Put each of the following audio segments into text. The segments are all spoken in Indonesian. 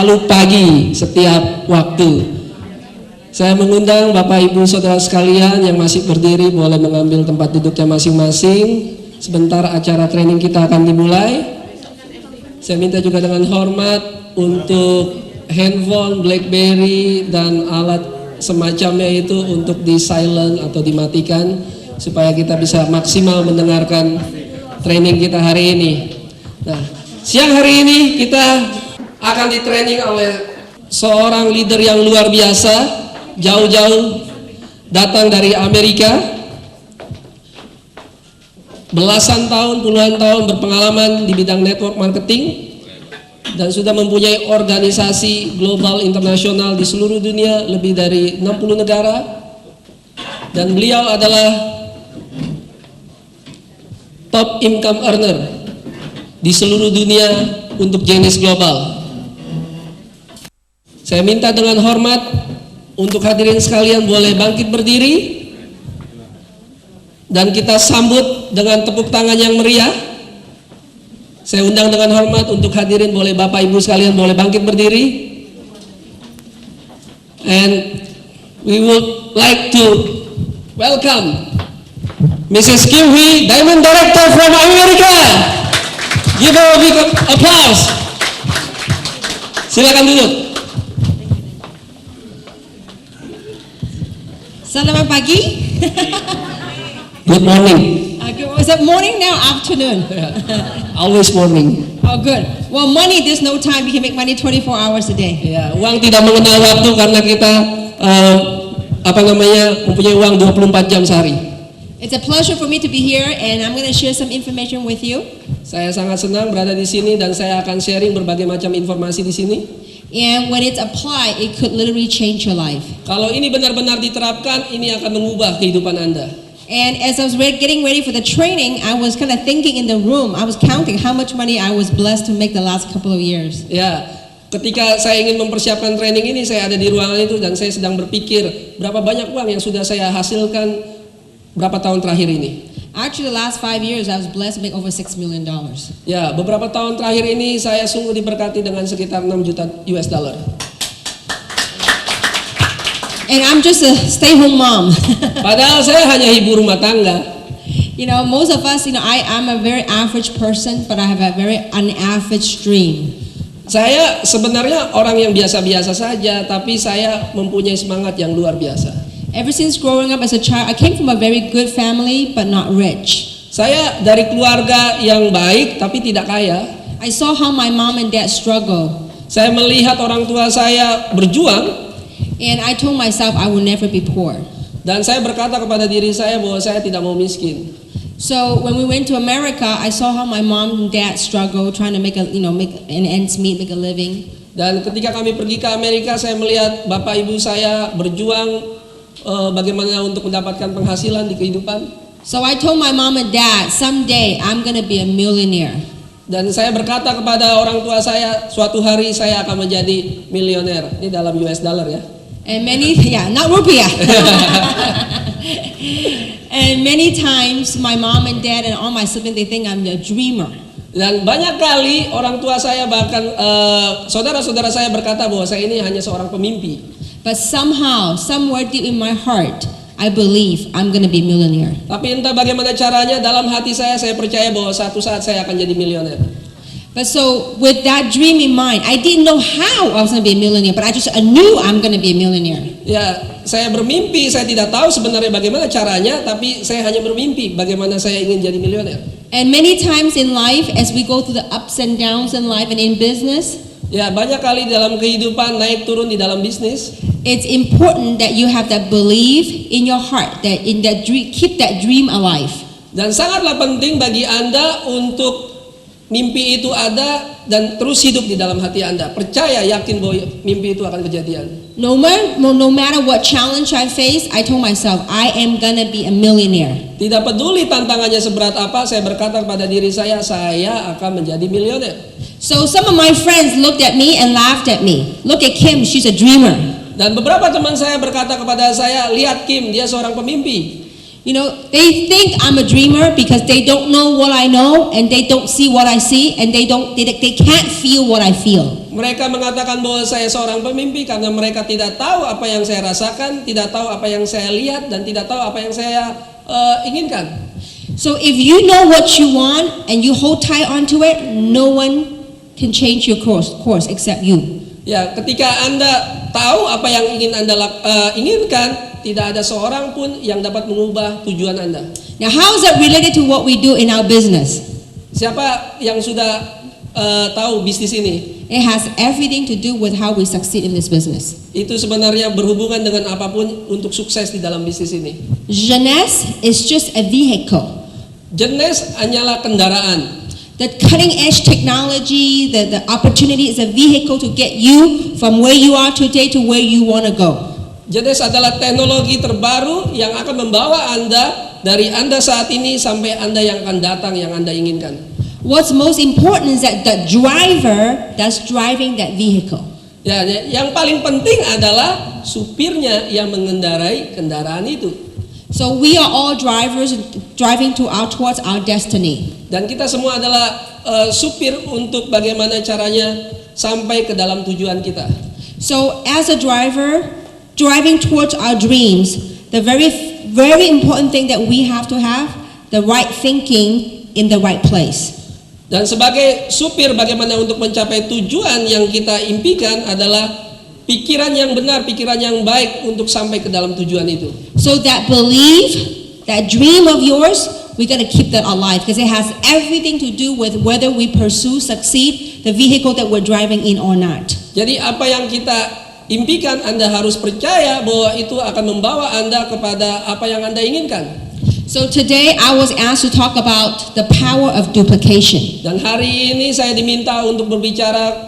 Lalu pagi setiap waktu. Saya mengundang Bapak Ibu Saudara sekalian yang masih berdiri boleh mengambil tempat duduknya masing-masing. Sebentar acara training kita akan dimulai. Saya minta juga dengan hormat untuk handphone, BlackBerry dan alat semacamnya itu untuk di silent atau dimatikan supaya kita bisa maksimal mendengarkan training kita hari ini. Nah, siang hari ini kita akan di training oleh seorang leader yang luar biasa. Jauh-jauh datang dari Amerika, belasan tahun, puluhan tahun berpengalaman di bidang network marketing dan sudah mempunyai organisasi global internasional di seluruh dunia, lebih dari 60 negara, dan beliau adalah top income earner di seluruh dunia untuk Genius Global. Saya minta dengan hormat untuk hadirin sekalian boleh bangkit berdiri dan kita sambut dengan tepuk tangan yang meriah. Saya undang dengan hormat untuk hadirin boleh Bapak Ibu sekalian boleh bangkit berdiri. And we would like to welcome Mrs. Kim Hee, Diamond Director from America. Give her a big applause. Silakan duduk. Selamat pagi. Good morning. Was it morning now? Afternoon. Always morning. Oh, good. Well, money, there's no time. We can make money 24 hours a day. Ya, uang tidak mengenal waktu karena kita mempunyai uang 24 jam sehari. It's a pleasure for me to be here, and I'm going to share some information with you. Saya sangat senang berada di sini dan saya akan sharing berbagai macam informasi di sini. And when it's applied, it could literally change your life. Kalau ini benar-benar diterapkan, ini akan mengubah kehidupan Anda. And as I was getting ready for the training, I was kind of thinking in the room, I was counting how much money I was blessed to make the last couple of years. Ya, ketika saya ingin mempersiapkan training ini, saya ada di ruangan itu dan saya sedang berpikir berapa banyak uang yang sudah saya hasilkan berapa tahun terakhir ini. Actually, the last 5 years, I was blessed to make over $6 million. Ya, beberapa tahun terakhir ini saya sungguh diberkati dengan sekitar 6 juta US dollar. And I'm just a stay-home mom. Padahal saya hanya ibu rumah tangga. You know, most of us, I'm a very average person, but I have a very unaverage dream. Saya sebenarnya orang yang biasa-biasa saja, tapi saya mempunyai semangat yang luar biasa. Ever since growing up as a child, I came from a very good family, but not rich. Saya dari keluarga yang baik, tapi tidak kaya. I saw how my mom and dad struggle. Saya melihat orang tua saya berjuang. And I told myself I will never be poor. Dan saya berkata kepada diri saya bahwa saya tidak mau miskin. So when we went to America, I saw how my mom and dad struggle trying to make an ends meet, make a living. Dan ketika kami pergi ke Amerika, saya melihat bapak ibu saya berjuang bagaimana untuk mendapatkan penghasilan di kehidupan. So I told my mom and dad, someday I'm gonna be a millionaire. Dan saya berkata kepada orang tua saya, suatu hari saya akan menjadi milioner. Ini dalam US dollar ya. And not rupiah. And many times my mom and dad and all my siblings, they think I'm a dreamer. Dan banyak kali orang tua saya bahkan saudara-saudara saya berkata bahwa saya ini hanya seorang pemimpi. But somehow, somewhere deep in my heart, I believe I'm going to be a millionaire. Tapi entah bagaimana caranya, dalam hati saya percaya bahwa suatu saat saya akan jadi milioner. But so with that dream in mind, I didn't know how I was going to be a millionaire, but I knew I'm going to be a millionaire. Ya, saya bermimpi, saya tidak tahu sebenarnya bagaimana caranya, tapi saya hanya bermimpi bagaimana saya ingin jadi milioner. And many times in life, as we go through the ups and downs in life and in business, ya banyak kali dalam kehidupan naik turun di dalam bisnis. It's important that you have that belief in your heart, that in that dream, keep that dream alive. Dan sangatlah penting bagi Anda untuk mimpi itu ada dan terus hidup di dalam hati Anda. Percaya, yakin bahwa mimpi itu akan kejadian. No matter what challenge I face, I told myself, I am gonna be a millionaire. Tidak peduli tantangannya seberat apa, saya berkata kepada diri saya akan menjadi milioner. So some of my friends looked at me and laughed at me. Look at Kim, she's a dreamer. Dan beberapa teman saya berkata kepada saya, lihat Kim, dia seorang pemimpi. You know, they think I'm a dreamer because they don't know what I know and they don't see what I see and they can't feel what I feel. Mereka mengatakan bahwa saya seorang pemimpi karena mereka tidak tahu apa yang saya rasakan, tidak tahu apa yang saya lihat, dan tidak tahu apa yang saya inginkan. So if you know what you want and you hold tight onto it, no one can change your course except you. Ya, ketika Anda tahu apa yang ingin Anda inginkan, tidak ada seorang pun yang dapat mengubah tujuan Anda. Now, how is that related to what we do in our business? Siapa yang sudah tahu bisnis ini? It has everything to do with how we succeed in this business. Itu sebenarnya berhubungan dengan apapun untuk sukses di dalam bisnis ini. Jeunesse is just a vehicle. Jeunesse hanyalah kendaraan. The cutting edge technology, the opportunity is a vehicle to get you from where you are today to where you want to go. Jeunesse adalah teknologi terbaru yang akan membawa Anda dari Anda saat ini sampai Anda yang akan datang yang Anda inginkan. What's most important is that the driver that's driving that vehicle. Ya, yang paling penting adalah supirnya yang mengendarai kendaraan itu. So we are all drivers driving towards our destiny. Dan kita semua adalah supir untuk bagaimana caranya sampai ke dalam tujuan kita. So as a driver driving towards our dreams, the very important thing that we have to have the right thinking in the right place. Dan sebagai supir bagaimana untuk mencapai tujuan yang kita impikan adalah pikiran yang benar, pikiran yang baik untuk sampai ke dalam tujuan itu. So that belief, that dream of yours, we got to keep that alive because it has everything to do with whether we pursue, succeed, the vehicle that we're driving in or not. Jadi apa yang kita impikan, Anda harus percaya bahwa itu akan membawa Anda kepada apa yang Anda inginkan. So today I was asked to talk about the power of duplication. Dan hari ini saya diminta untuk berbicara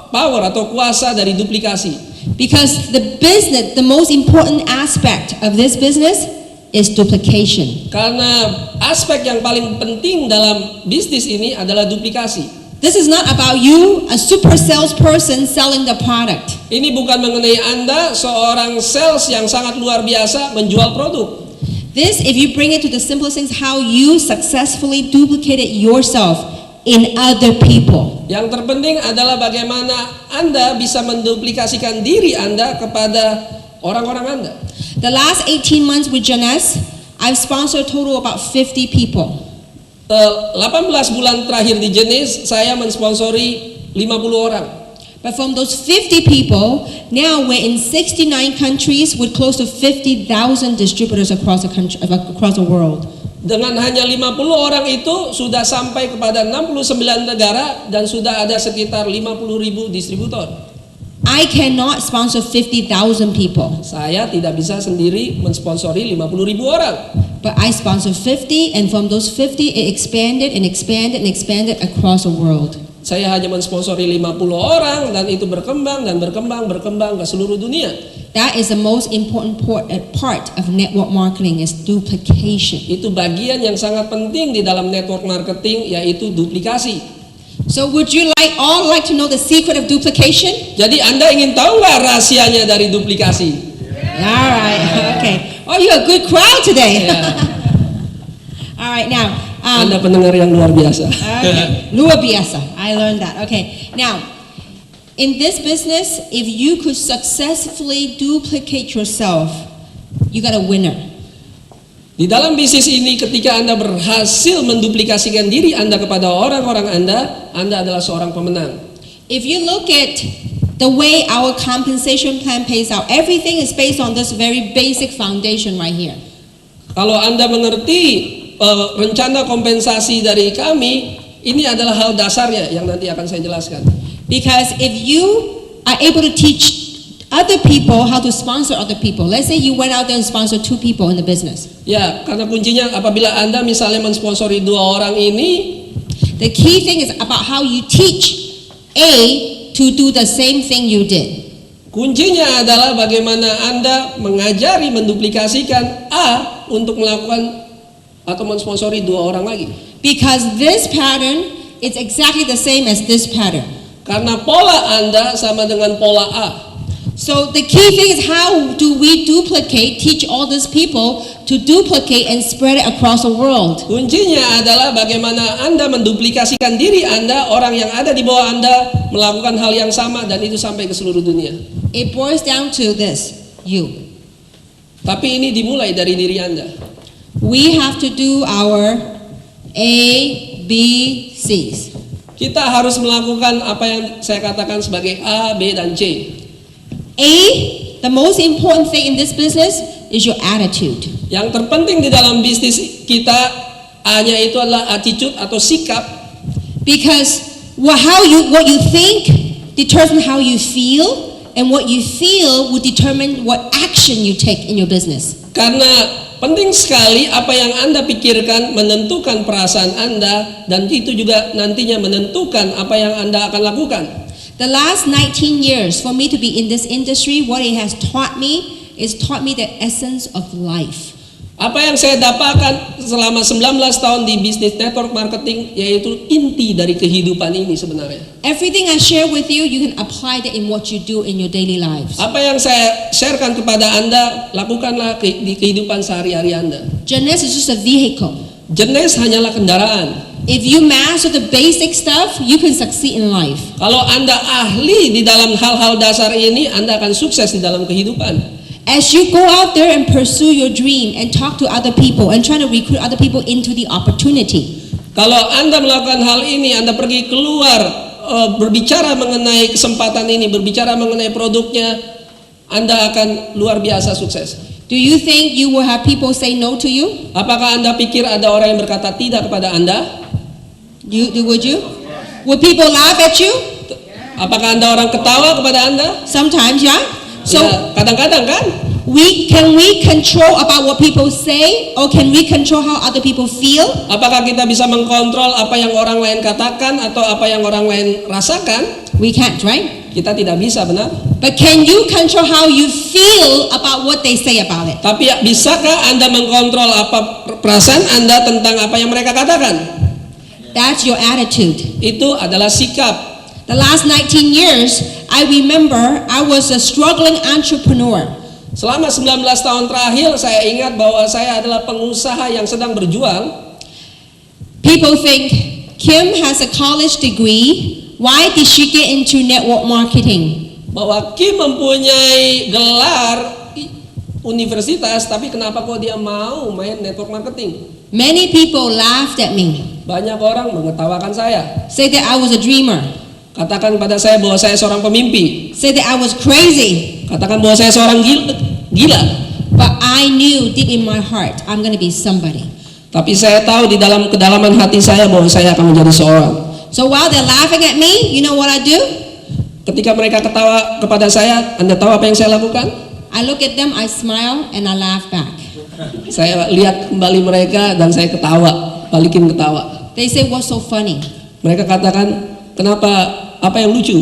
power atau kuasa dari duplikasi. Because the most important aspect of this business is duplication. Karena aspek yang paling penting dalam bisnis ini adalah duplikasi. This is not about you, a super salesperson selling the product. Ini bukan mengenai Anda, seorang sales yang sangat luar biasa menjual produk. This, if you bring it to the simplest things, how you successfully duplicated yourself in other people. Yang terpenting adalah bagaimana Anda bisa menduplikasikan diri Anda kepada orang-orang Anda. The last 18 months with Jeunesse, I've sponsored a total of about 50 people. 18 bulan terakhir di Jeunesse, saya mensponsori 50 orang. But from those 50 people, now we're in 69 countries with close to 50,000 distributors across the world. Dengan hanya 50 orang itu sudah sampai kepada 69 negara dan sudah ada sekitar 50.000 distributor. I cannot sponsor 50,000 people. Saya tidak bisa sendiri mensponsori 50.000 orang. But I sponsor 50 and from those 50 it expanded and expanded and expanded across the world. Saya hanya mensponsori 50 orang dan itu berkembang dan berkembang ke seluruh dunia. That is the most important part of network marketing is duplication. Itu bagian yang sangat penting di dalam network marketing, yaitu duplikasi. So would you all like to know the secret of duplication? Jadi Anda ingin tahu nggak rahasianya dari duplikasi? All right, okay. Oh, you're a good crowd today. All right, now. Anda pendengar yang luar biasa. Okay. Luar biasa. I learned that. Okay. Now, in this business, if you could successfully duplicate yourself, you got a winner. Di dalam bisnis ini, ketika Anda berhasil menduplikasikan diri Anda kepada orang-orang Anda adalah seorang pemenang. If you look at the way our compensation plan pays out, everything is based on this very basic foundation right here. Kalau Anda mengerti rencana kompensasi dari kami, ini adalah hal dasarnya yang nanti akan saya jelaskan. Because if you are able to teach other people how to sponsor other people, let's say you went out there and sponsored 2 people in the business. Ya, karena kuncinya apabila Anda misalnya mensponsori 2 orang ini, the key thing is about how you teach A to do the same thing you did. Kuncinya adalah bagaimana Anda mengajari menduplikasikan A untuk melakukan atau mensponsori 2 orang lagi. Because this pattern is exactly the same as this pattern. Karena pola Anda sama dengan pola A. So the key thing is, how do we teach all these people to duplicate and spread it across the world? Kuncinya adalah bagaimana Anda menduplikasikan diri Anda, orang yang ada di bawah Anda melakukan hal yang sama dan itu sampai ke seluruh dunia. It boils down to this, you. Tapi ini dimulai dari diri Anda. We have to do our A, B, C's. Kita harus melakukan apa yang saya katakan sebagai A, B, dan C. A, the most important thing in this business is your attitude. Yang terpenting di dalam bisnis kita A-nya itu adalah attitude atau sikap. Because what you think determines how you feel, and what you feel will determine what action you take in your business. Karena penting sekali apa yang Anda pikirkan menentukan perasaan Anda, dan itu juga nantinya menentukan apa yang Anda akan lakukan. The last 19 years for me to be in this industry, what it has taught me the essence of life. Apa yang saya dapatkan selama 19 tahun di bisnis network marketing yaitu inti dari kehidupan ini sebenarnya. Everything I share with you, you can apply that in what you do in your daily lives. Apa yang saya sharekan kepada Anda, lakukanlah di kehidupan sehari-hari Anda. Jeunesse is just a vehicle. Jeunesse hanyalah kendaraan. If you master the basic stuff, you can succeed in life. Kalau Anda ahli di dalam hal-hal dasar ini, Anda akan sukses di dalam kehidupan. As you go out there and pursue your dream and talk to other people and try to recruit other people into the opportunity. Kalau Anda melakukan hal ini, Anda pergi keluar berbicara mengenai kesempatan ini, berbicara mengenai produknya, Anda akan luar biasa sukses. Do you think you will have people say no to you? Apakah Anda pikir ada orang yang berkata tidak kepada Anda? Would you? Would people laugh at you? Apakah Anda orang ketawa kepada Anda? Sometimes, yeah. So Ya, kadang-kadang kan? can we control about what people say, or can we control how other people feel? Apakah kita bisa mengkontrol apa yang orang lain katakan atau apa yang orang lain rasakan? We can't, right? Kita tidak bisa, benar? But can you control how you feel about what they say about it? Tapi bisakah Anda mengkontrol apa perasaan Anda tentang apa yang mereka katakan? That's your attitude. Itu adalah sikap. The last 19 years, I remember I was a struggling entrepreneur. Selama 19 tahun terakhir, saya ingat bahwa saya adalah pengusaha yang sedang berjuang. People think, Kim has a college degree, why did she get into network marketing? Bahwa Kim mempunyai gelar universitas, tapi kenapa kok dia mau main network marketing? Many people laughed at me, Banyak orang mengetawakan saya. say that I was a dreamer, Katakan pada saya bahwa saya seorang pemimpi. say that I was crazy. Katakan bahwa saya seorang gila. But I knew deep in my heart, I'm going to be somebody. Tapi saya tahu di dalam kedalaman hati saya bahwa saya akan menjadi seorang. So while they're laughing at me, you know what I do? Ketika mereka ketawa kepada saya, Anda tahu apa yang saya lakukan? I look at them, I smile, and I laugh back. Saya lihat kembali mereka dan saya ketawa, balikin ketawa. They say, what's so funny? Mereka katakan, kenapa, apa yang lucu?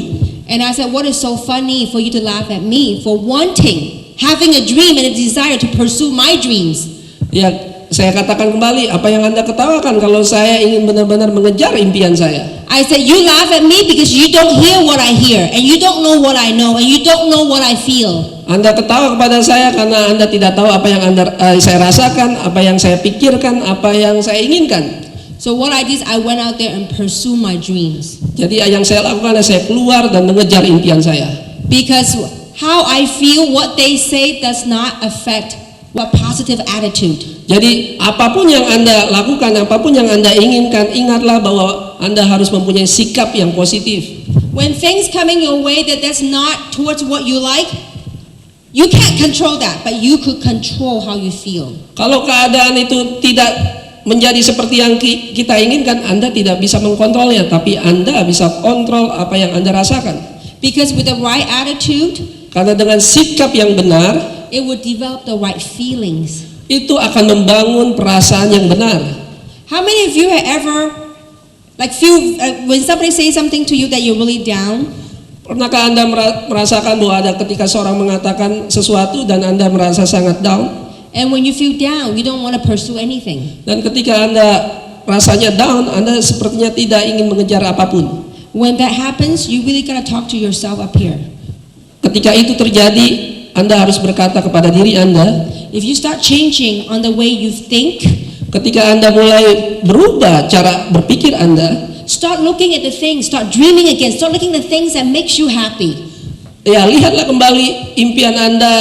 And I said, what is so funny for you to laugh at me for wanting, having a dream and a desire to pursue my dreams? Ya, saya katakan kembali, apa yang Anda ketawakan kalau saya ingin benar-benar mengejar impian saya? I said, you laugh at me because you don't hear what I hear, and you don't know what I know, and you don't know what I feel. Anda ketawa kepada saya karena Anda tidak tahu apa yang saya rasakan, apa yang saya pikirkan, apa yang saya inginkan. So what I did is I went out there and pursue my dreams. Jadi yang saya lakukan adalah saya keluar dan mengejar impian saya. Because how I feel, what they say does not affect what positive attitude. Jadi apapun yang Anda lakukan, apapun yang Anda inginkan, ingatlah bahwa Anda harus mempunyai sikap yang positif. When things coming your way that's not towards what you like, you can't control that, but you could control how you feel. Kalau keadaan itu tidak menjadi seperti yang kita inginkan, Anda tidak bisa mengkontrolnya, tapi Anda bisa kontrol apa yang Anda rasakan. Because with the right attitude, Karena dengan sikap yang benar, it would develop the right feelings. itu akan membangun perasaan yang benar. How many of you have ever, when somebody says something to you that you're really down, Pernahkah Anda merasakan bahwa ada ketika seorang mengatakan sesuatu dan Anda merasa sangat down? and when you feel down, you don't want to pursue anything. Dan ketika Anda rasanya down, Anda sepertinya tidak ingin mengejar apapun. When that happens, you really gotta talk to yourself up here. Ketika itu terjadi, Anda harus berkata kepada diri Anda, if you start changing on the way you think, ketika Anda mulai berubah cara berpikir Anda, start looking at the things, start dreaming again, start looking at the things that makes you happy. ya lihatlah kembali impian Anda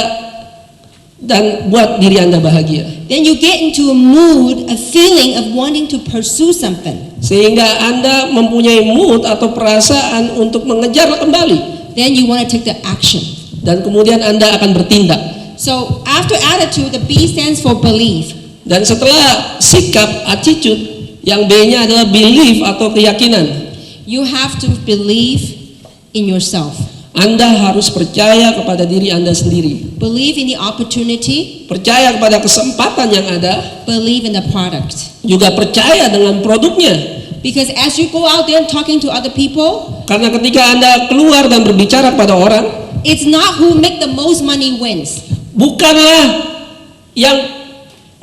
dan buat diri Anda bahagia. Then you get into a mood, a feeling of wanting to pursue something. Sehingga Anda mempunyai mood atau perasaan untuk mengejar kembali. Then you want to take the action. Dan kemudian Anda akan bertindak. So after attitude, the B stands for belief. Dan setelah sikap, attitude, yang B-nya adalah belief atau keyakinan. You have to believe in yourself. Anda harus percaya kepada diri Anda sendiri. Believe in the opportunity. Percaya kepada kesempatan yang ada. Believe in the product. Juga percaya dengan produknya. Because as you go out there talking to other people, Karena ketika Anda keluar dan berbicara kepada orang, it's not who make the most money wins. bukanlah yang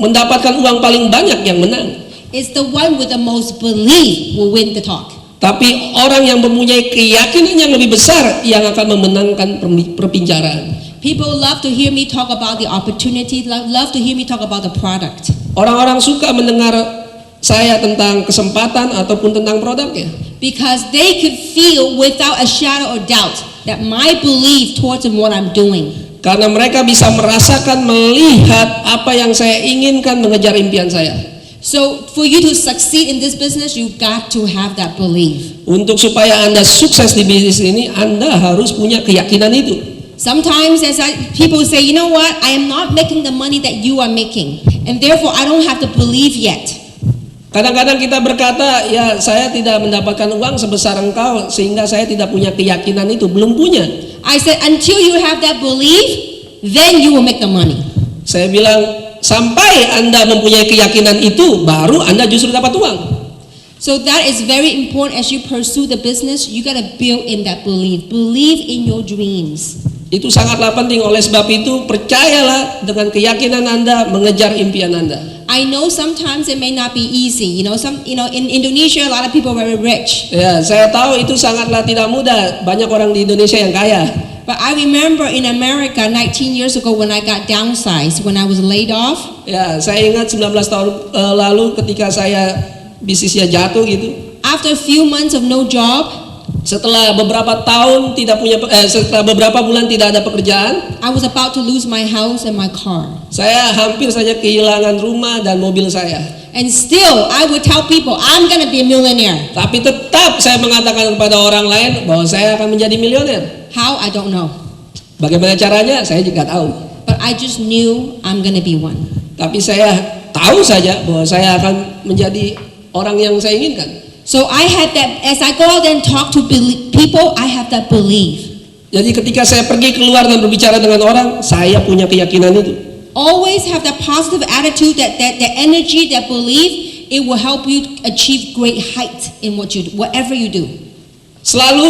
mendapatkan uang paling banyak yang menang. It's the one with the most belief will win the talk. Tapi orang yang mempunyai keyakinan yang lebih besar yang akan memenangkan perbicaraan. People love to hear me talk about the opportunity, love to hear me talk about the product. Orang-orang suka mendengar saya tentang kesempatan ataupun tentang produknya. Because they could feel without a shadow of doubt that my belief towards what I'm doing. Karena mereka bisa merasakan, melihat apa yang saya inginkan mengejar impian saya. So for you to succeed in this business, you got to have that belief. Untuk supaya Anda sukses di bisnis ini, Anda harus punya keyakinan itu. Sometimes people say, you know what, I am not making the money that you are making. And therefore I don't have the belief yet. Kadang-kadang kita berkata, ya saya tidak mendapatkan uang sebesar engkau sehingga saya tidak punya keyakinan itu, belum punya. I said, until you have that belief, then you will make the money. Saya bilang, sampai Anda mempunyai keyakinan itu, baru Anda justru dapat uang. So that is very important as you pursue the business, you got to build in that belief. Believe in your dreams. Itu sangatlah penting, oleh sebab itu percayalah dengan keyakinan Anda mengejar impian Anda. I know sometimes it may not be easy. In Indonesia a lot of people are very rich. Ya, saya tahu itu sangatlah tidak mudah. Banyak orang di Indonesia yang kaya. But I remember in America 19 years ago when I got downsized, when I was laid off. Ya, saya ingat 19 tahun lalu ketika saya bisnisnya jatuh gitu. After a few months of no job, setelah beberapa tahun setelah beberapa bulan tidak ada pekerjaan, I was about to lose my house and my car. Saya hampir saja kehilangan rumah dan mobil saya. And still, I would tell people, I'm gonna be a millionaire. Tapi tetap saya mengatakan kepada orang lain bahwa saya akan menjadi milioner. How? I don't know. Bagaimana caranya? Saya juga tahu. But I just knew I'm gonna be one. Tapi saya tahu saja bahwa saya akan menjadi orang yang saya inginkan. So I had that, as I go out and talk to people, I have that belief. Jadi ketika saya pergi keluar dan berbicara dengan orang, saya punya keyakinan itu. Always have that positive attitude, that energy, that belief, it will help you achieve great height in whatever you do. Selalu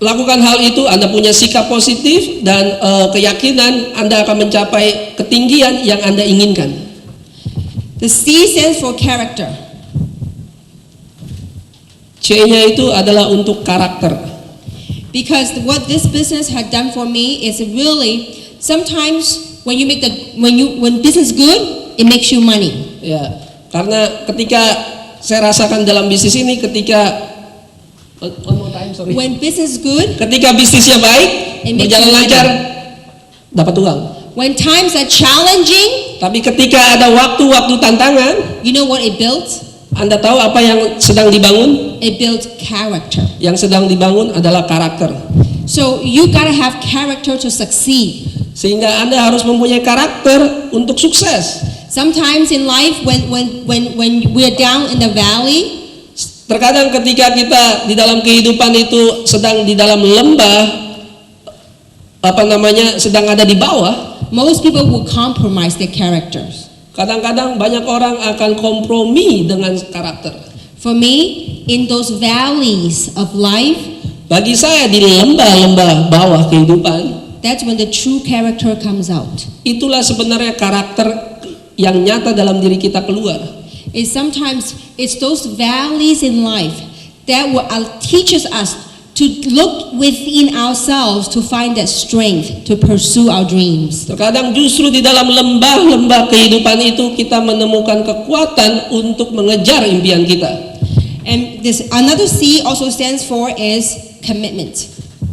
lakukan hal itu, Anda punya sikap positif dan keyakinan Anda akan mencapai ketinggian yang Anda inginkan. The C stands for character. C-nya itu adalah untuk karakter. Because what this business had done for me is really sometimes when business good, it makes you money. Ya, karena ketika saya rasakan dalam bisnis ini, when business good, ketika bisnisnya baik, berjalan lancar, dapat uang. When times are challenging, tapi ketika ada waktu-waktu tantangan, you know what it built? Anda tahu apa yang sedang dibangun? It builds character. Yang sedang dibangun adalah karakter. So you gotta have character to succeed. Sehingga Anda harus mempunyai karakter untuk sukses. Sometimes in life, when we're down in the valley, terkadang ketika kita di dalam kehidupan itu sedang di dalam lembah, sedang ada di bawah, most people will compromise their characters. Kadang-kadang banyak orang akan kompromi dengan karakter. For me, in those valleys of life, bagi saya di lembah-lembah bawah kehidupan, that's when the true character comes out. Itulah sebenarnya karakter yang nyata dalam diri kita keluar. It's those valleys in life that will teaches us to look within ourselves to find that strength to pursue our dreams. Terkadang justru di dalam lembah-lembah kehidupan itu kita menemukan kekuatan untuk mengejar impian kita. And this another C also stands for is commitment.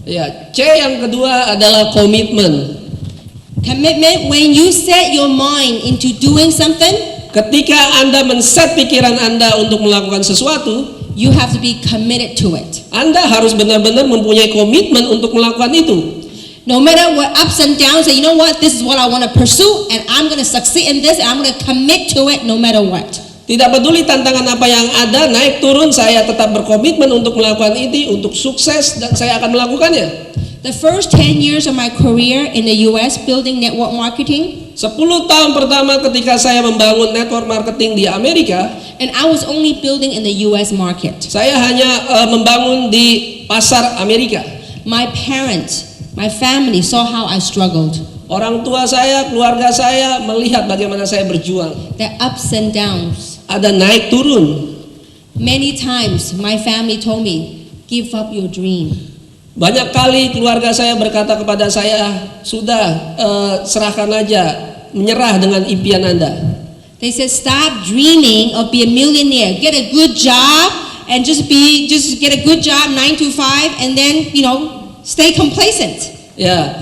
Ya, C yang kedua adalah komitmen. Commitment, when you set your mind into doing something, Ketika Anda men-set pikiran Anda untuk melakukan sesuatu, you have to be committed to it. Anda harus benar-benar mempunyai komitmen untuk melakukan itu. No matter what ups and downs, say, you know what, this is what I want to pursue, and I'm going to succeed in this, and I'm going to commit to it no matter what. Tidak peduli tantangan apa yang ada, naik turun, saya tetap berkomitmen untuk melakukan itu, untuk sukses, dan saya akan melakukannya. The first 10 years of my career in the US building network marketing, 10 tahun pertama ketika saya membangun network marketing di Amerika, and I was only building in the US market. saya hanya membangun di pasar Amerika. My parents, my family saw how I struggled. Orang tua saya, keluarga saya melihat bagaimana saya berjuang. The ups and downs. Ada naik turun. Many times my family told me, give up your dream. Banyak kali keluarga saya berkata kepada saya, sudah serahkan aja, menyerah dengan impian Anda. They said, stop dreaming of be a millionaire. Get a good job and just get a good job 9 to 5 and then, stay complacent. Ya,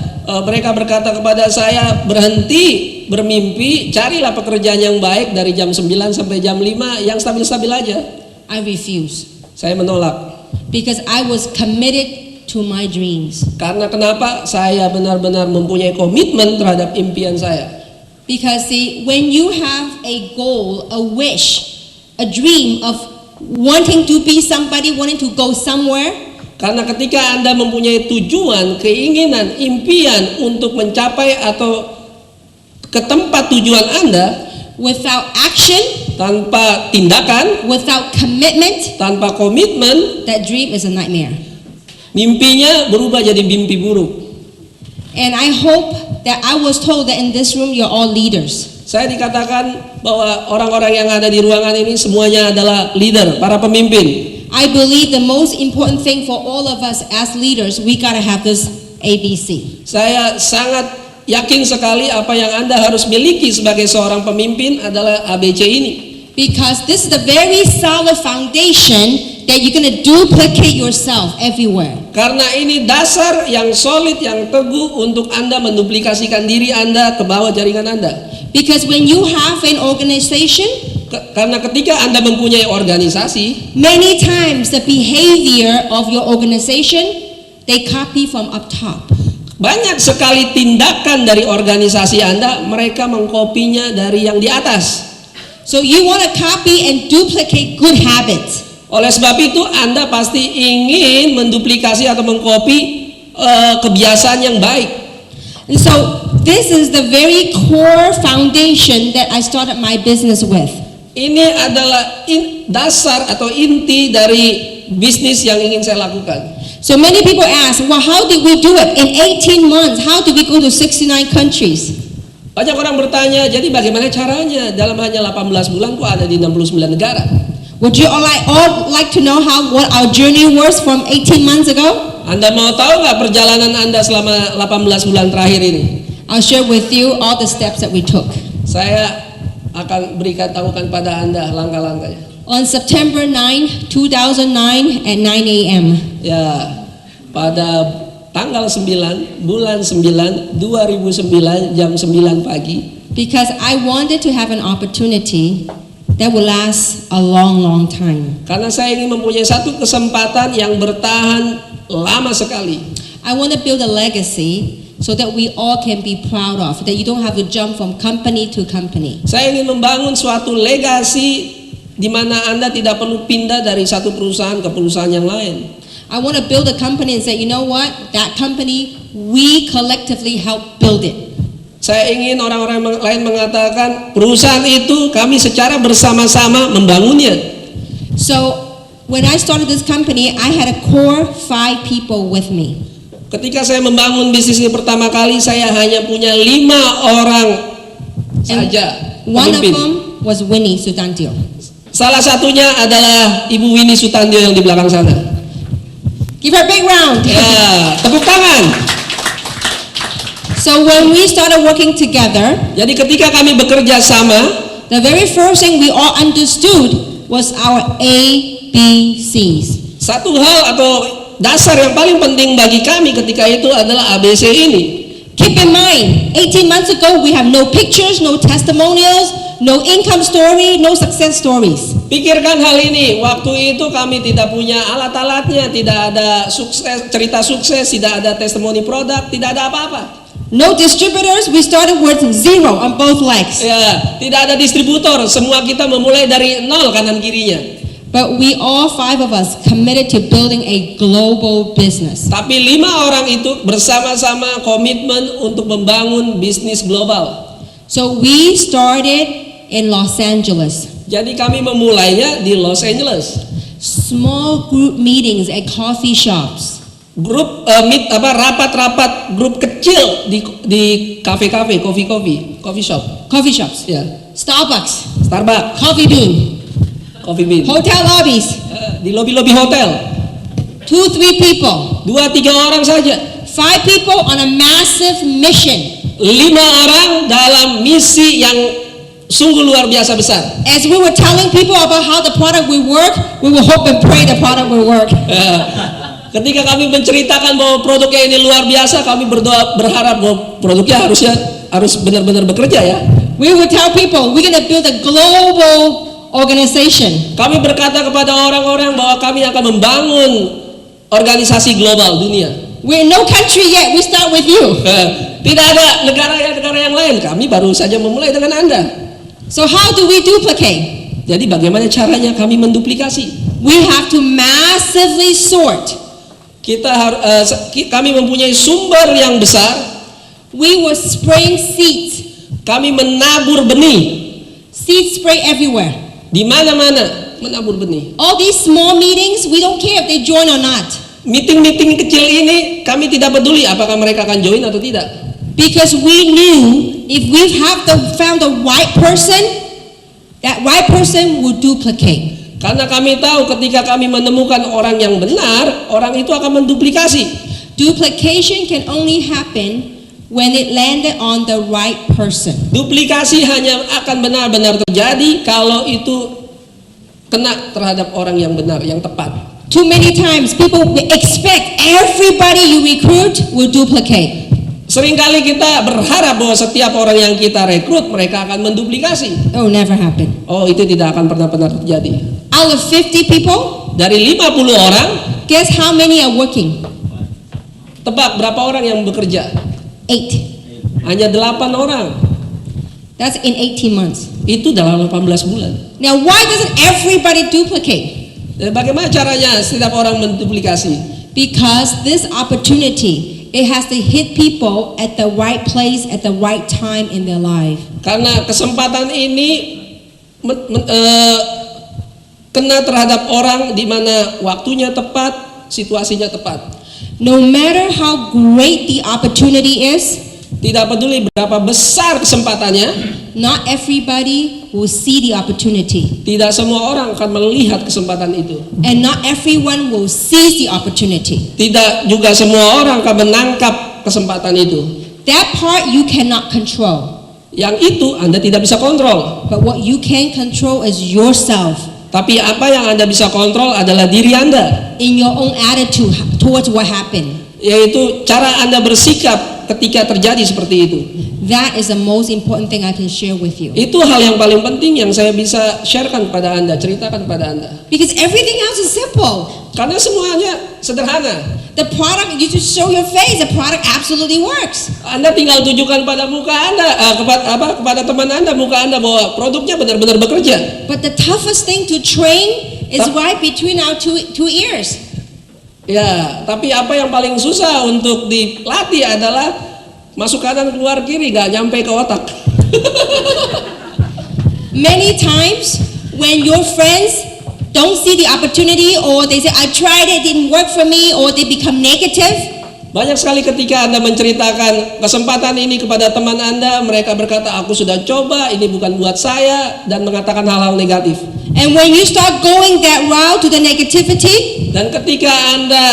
mereka berkata kepada saya, berhenti bermimpi, carilah pekerjaan yang baik dari jam 9 sampai jam 5 yang stabil-stabil aja. I refuse. Saya menolak. Because I was committed to my dreams. Karena kenapa? Saya benar-benar mempunyai komitmen terhadap impian saya. Because see, when you have a goal, a wish, a dream of wanting to be somebody, wanting to go somewhere, karena ketika Anda mempunyai tujuan, keinginan, impian untuk mencapai atau ke tempat tujuan Anda, without action, tanpa tindakan, without commitment, tanpa komitmen, that dream is a nightmare. Mimpinya berubah jadi mimpi buruk. And I hope that I was told that in this room you're all leaders. Saya dikatakan bahwa orang-orang yang ada di ruangan ini semuanya adalah leader, para pemimpin. I believe the most important thing for all of us as leaders, we gotta have this ABC. Saya sangat yakin sekali apa yang Anda harus miliki sebagai seorang pemimpin adalah ABC ini. Because this is the very solid foundation that you're going to duplicate yourself everywhere. Karena ini dasar yang solid, yang teguh untuk Anda menduplikasikan diri Anda ke bawah jaringan Anda. Because when you have an organization, karena ketika Anda mempunyai organisasi, many times the behavior of your organization, they copy from up top. Banyak sekali tindakan dari organisasi Anda, mereka mengkopinya dari yang di atas. So you want to copy and duplicate good habits. Oleh sebab itu Anda pasti ingin menduplikasi atau mengkopi kebiasaan yang baik. And so this is the very core foundation that I started my business with. Ini adalah dasar atau inti dari bisnis yang ingin saya lakukan. So many people ask, well, how did we do it? In 18 months, how did we go to 69 countries? Banyak orang bertanya, jadi bagaimana caranya? Dalam hanya 18 bulan kok ada di 69 negara? Would you all like to know what our journey was from 18 months ago? Anda mau tahu nggak perjalanan Anda selama 18 bulan terakhir ini? I'll share with you all the steps that we took. Saya akan tahukan pada Anda langkah-langkahnya. On September 9, 2009 at 9 a.m. Ya, pada tanggal 9, bulan 9, 2009, jam 9 pagi. Because I wanted to have an opportunity that will last a long, long time. Karena saya ingin mempunyai satu kesempatan yang bertahan lama sekali. I want to build a legacy so that we all can be proud of, that you don't have to jump from company to company. Saya ingin membangun suatu legasi di mana Anda tidak perlu pindah dari satu perusahaan ke perusahaan yang lain. I want to build a company and say, you know what, that company, we collectively help build it. Saya ingin orang-orang lain mengatakan perusahaan itu kami secara bersama-sama membangunnya. So when I started this company, I had a core 5 people with me. Ketika saya membangun bisnis ini pertama kali, saya hanya punya 5 orang saja One of pemimpin. them was Winnie Sutantio. Salah satunya adalah Ibu Winnie Sutantio yang di belakang sana. Give her a big round. Ya, tepuk tangan. So when we started working together, Jadi ketika kami bekerja sama, the very first thing we all understood was our ABCs. satu hal atau dasar yang paling penting bagi kami ketika itu adalah ABC ini. Keep in mind, 18 months ago we have no pictures, no testimonials, no income story, no success stories. Pikirkan hal ini, waktu itu kami tidak punya alat-alatnya, tidak ada cerita sukses, tidak ada testimoni produk, tidak ada apa-apa. No distributors, we started with 0 on both legs. Ya, tidak ada distributor, semua kita memulai dari nol kanan kirinya. But we all 5 of us committed to building a global business. Tapi 5 orang itu bersama-sama komitmen untuk membangun bisnis global. So we started in Los Angeles. Jadi kami memulainya di Los Angeles. Small group meetings at coffee shops. Grup rapat-rapat grup kecil di kafe-kafe, coffee shop. Coffee shops. Ya, Starbucks. Starbucks, Coffee Bean. Coffee Bean. Hotel lobbies. Di lobi-lobi hotel. 2-3 people. 2-3 orang saja. 5 people on a massive mission. 5 orang dalam misi yang sungguh luar biasa besar. As we were telling people about how the product will work, we will hope and pray the product will work. Ketika kami menceritakan bahwa produknya ini luar biasa, kami berdoa berharap bahwa produknya harus benar-benar bekerja ya. We would tell people we're going to build a global organization. Kami berkata kepada orang-orang bahwa kami akan membangun organisasi global dunia. We're in no country yet. We start with you. Tidak ada negara yang lain. Kami baru saja memulai dengan Anda. So how do we duplicate? Jadi bagaimana caranya kami menduplikasi? We have to massively sort. Kami mempunyai sumber yang besar. We were spraying seeds. Kami menabur benih. Seed spray everywhere. Di mana-mana menabur benih. All these small meetings, we don't care if they join or not. Meeting-meeting kecil ini kami tidak peduli apakah mereka akan join atau tidak. Because we knew if we found the right person, that right person will duplicate. Karena kami tahu ketika kami menemukan orang yang benar, orang itu akan menduplikasi. Duplication can only happen when it landed on the right person. Duplikasi hanya akan benar-benar terjadi kalau itu kena terhadap orang yang benar, yang tepat. Too many times people expect everybody you recruit will duplicate. Seringkali kita berharap bahwa setiap orang yang kita rekrut mereka akan menduplikasi. Oh, never happen. Oh, itu tidak akan pernah terjadi. Out of 50 people, Dari 50 orang, guess how many are working? tebak berapa orang yang bekerja? 8. Hanya 8 orang. That's in 18 months. Itu dalam 18 bulan. Now, why doesn't everybody duplicate? Dan bagaimana caranya setiap orang menduplikasi? Because this opportunity, it has to hit people at the right place at the right time in their life. Karena kesempatan ini kena terhadap orang di mana waktunya tepat, situasinya tepat. No matter how great the opportunity is, Tidak peduli berapa besar kesempatannya, not everybody will see the opportunity. tidak semua orang akan melihat kesempatan itu. And not everyone will seize the opportunity. Tidak juga semua orang akan menangkap kesempatan itu. That part you cannot control. Yang itu Anda tidak bisa kontrol. But what you can control is yourself. Tapi apa yang Anda bisa kontrol adalah diri Anda. In your own attitude towards what happened. Yaitu cara Anda bersikap ketika terjadi seperti itu. That is the most important thing I can share with you. Itu hal yang paling penting yang saya bisa sharekan kepada Anda, ceritakan kepada Anda. Because everything else is simple. Karena semuanya sederhana. The product, you just show your face, the product absolutely works. Anda tinggal tunjukkan pada muka Anda, kepada teman Anda, muka Anda bahwa produknya benar-benar bekerja. But the toughest thing to train is right between our two ears. Ya, tapi apa yang paling susah untuk dilatih adalah masuk kanan keluar kiri, gak nyampe ke otak. Many times when your friends don't see the opportunity or they say I tried it didn't work for me or they become negative, Banyak sekali ketika Anda menceritakan kesempatan ini kepada teman Anda, mereka berkata, aku sudah coba, ini bukan buat saya, dan mengatakan hal-hal negatif. and when you start going that route to the negativity, Dan ketika Anda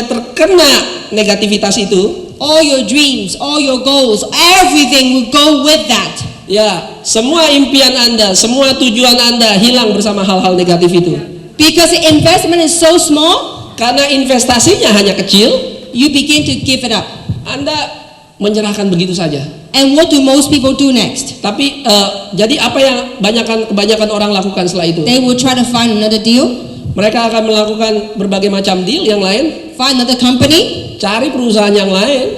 terkena negativitas itu, all your dreams, all your goals, everything will go with that. ya semua impian Anda, semua tujuan Anda hilang bersama hal-hal negatif itu. Because the investment is so small, Karena investasinya hanya kecil, you begin to give it up. Anda menyerahkan begitu saja. And what do most people do next? Tapi jadi apa yang kebanyakan orang lakukan setelah itu? They will try to find another deal, Mereka akan melakukan berbagai macam deal yang lain, find another company, cari perusahaan yang lain,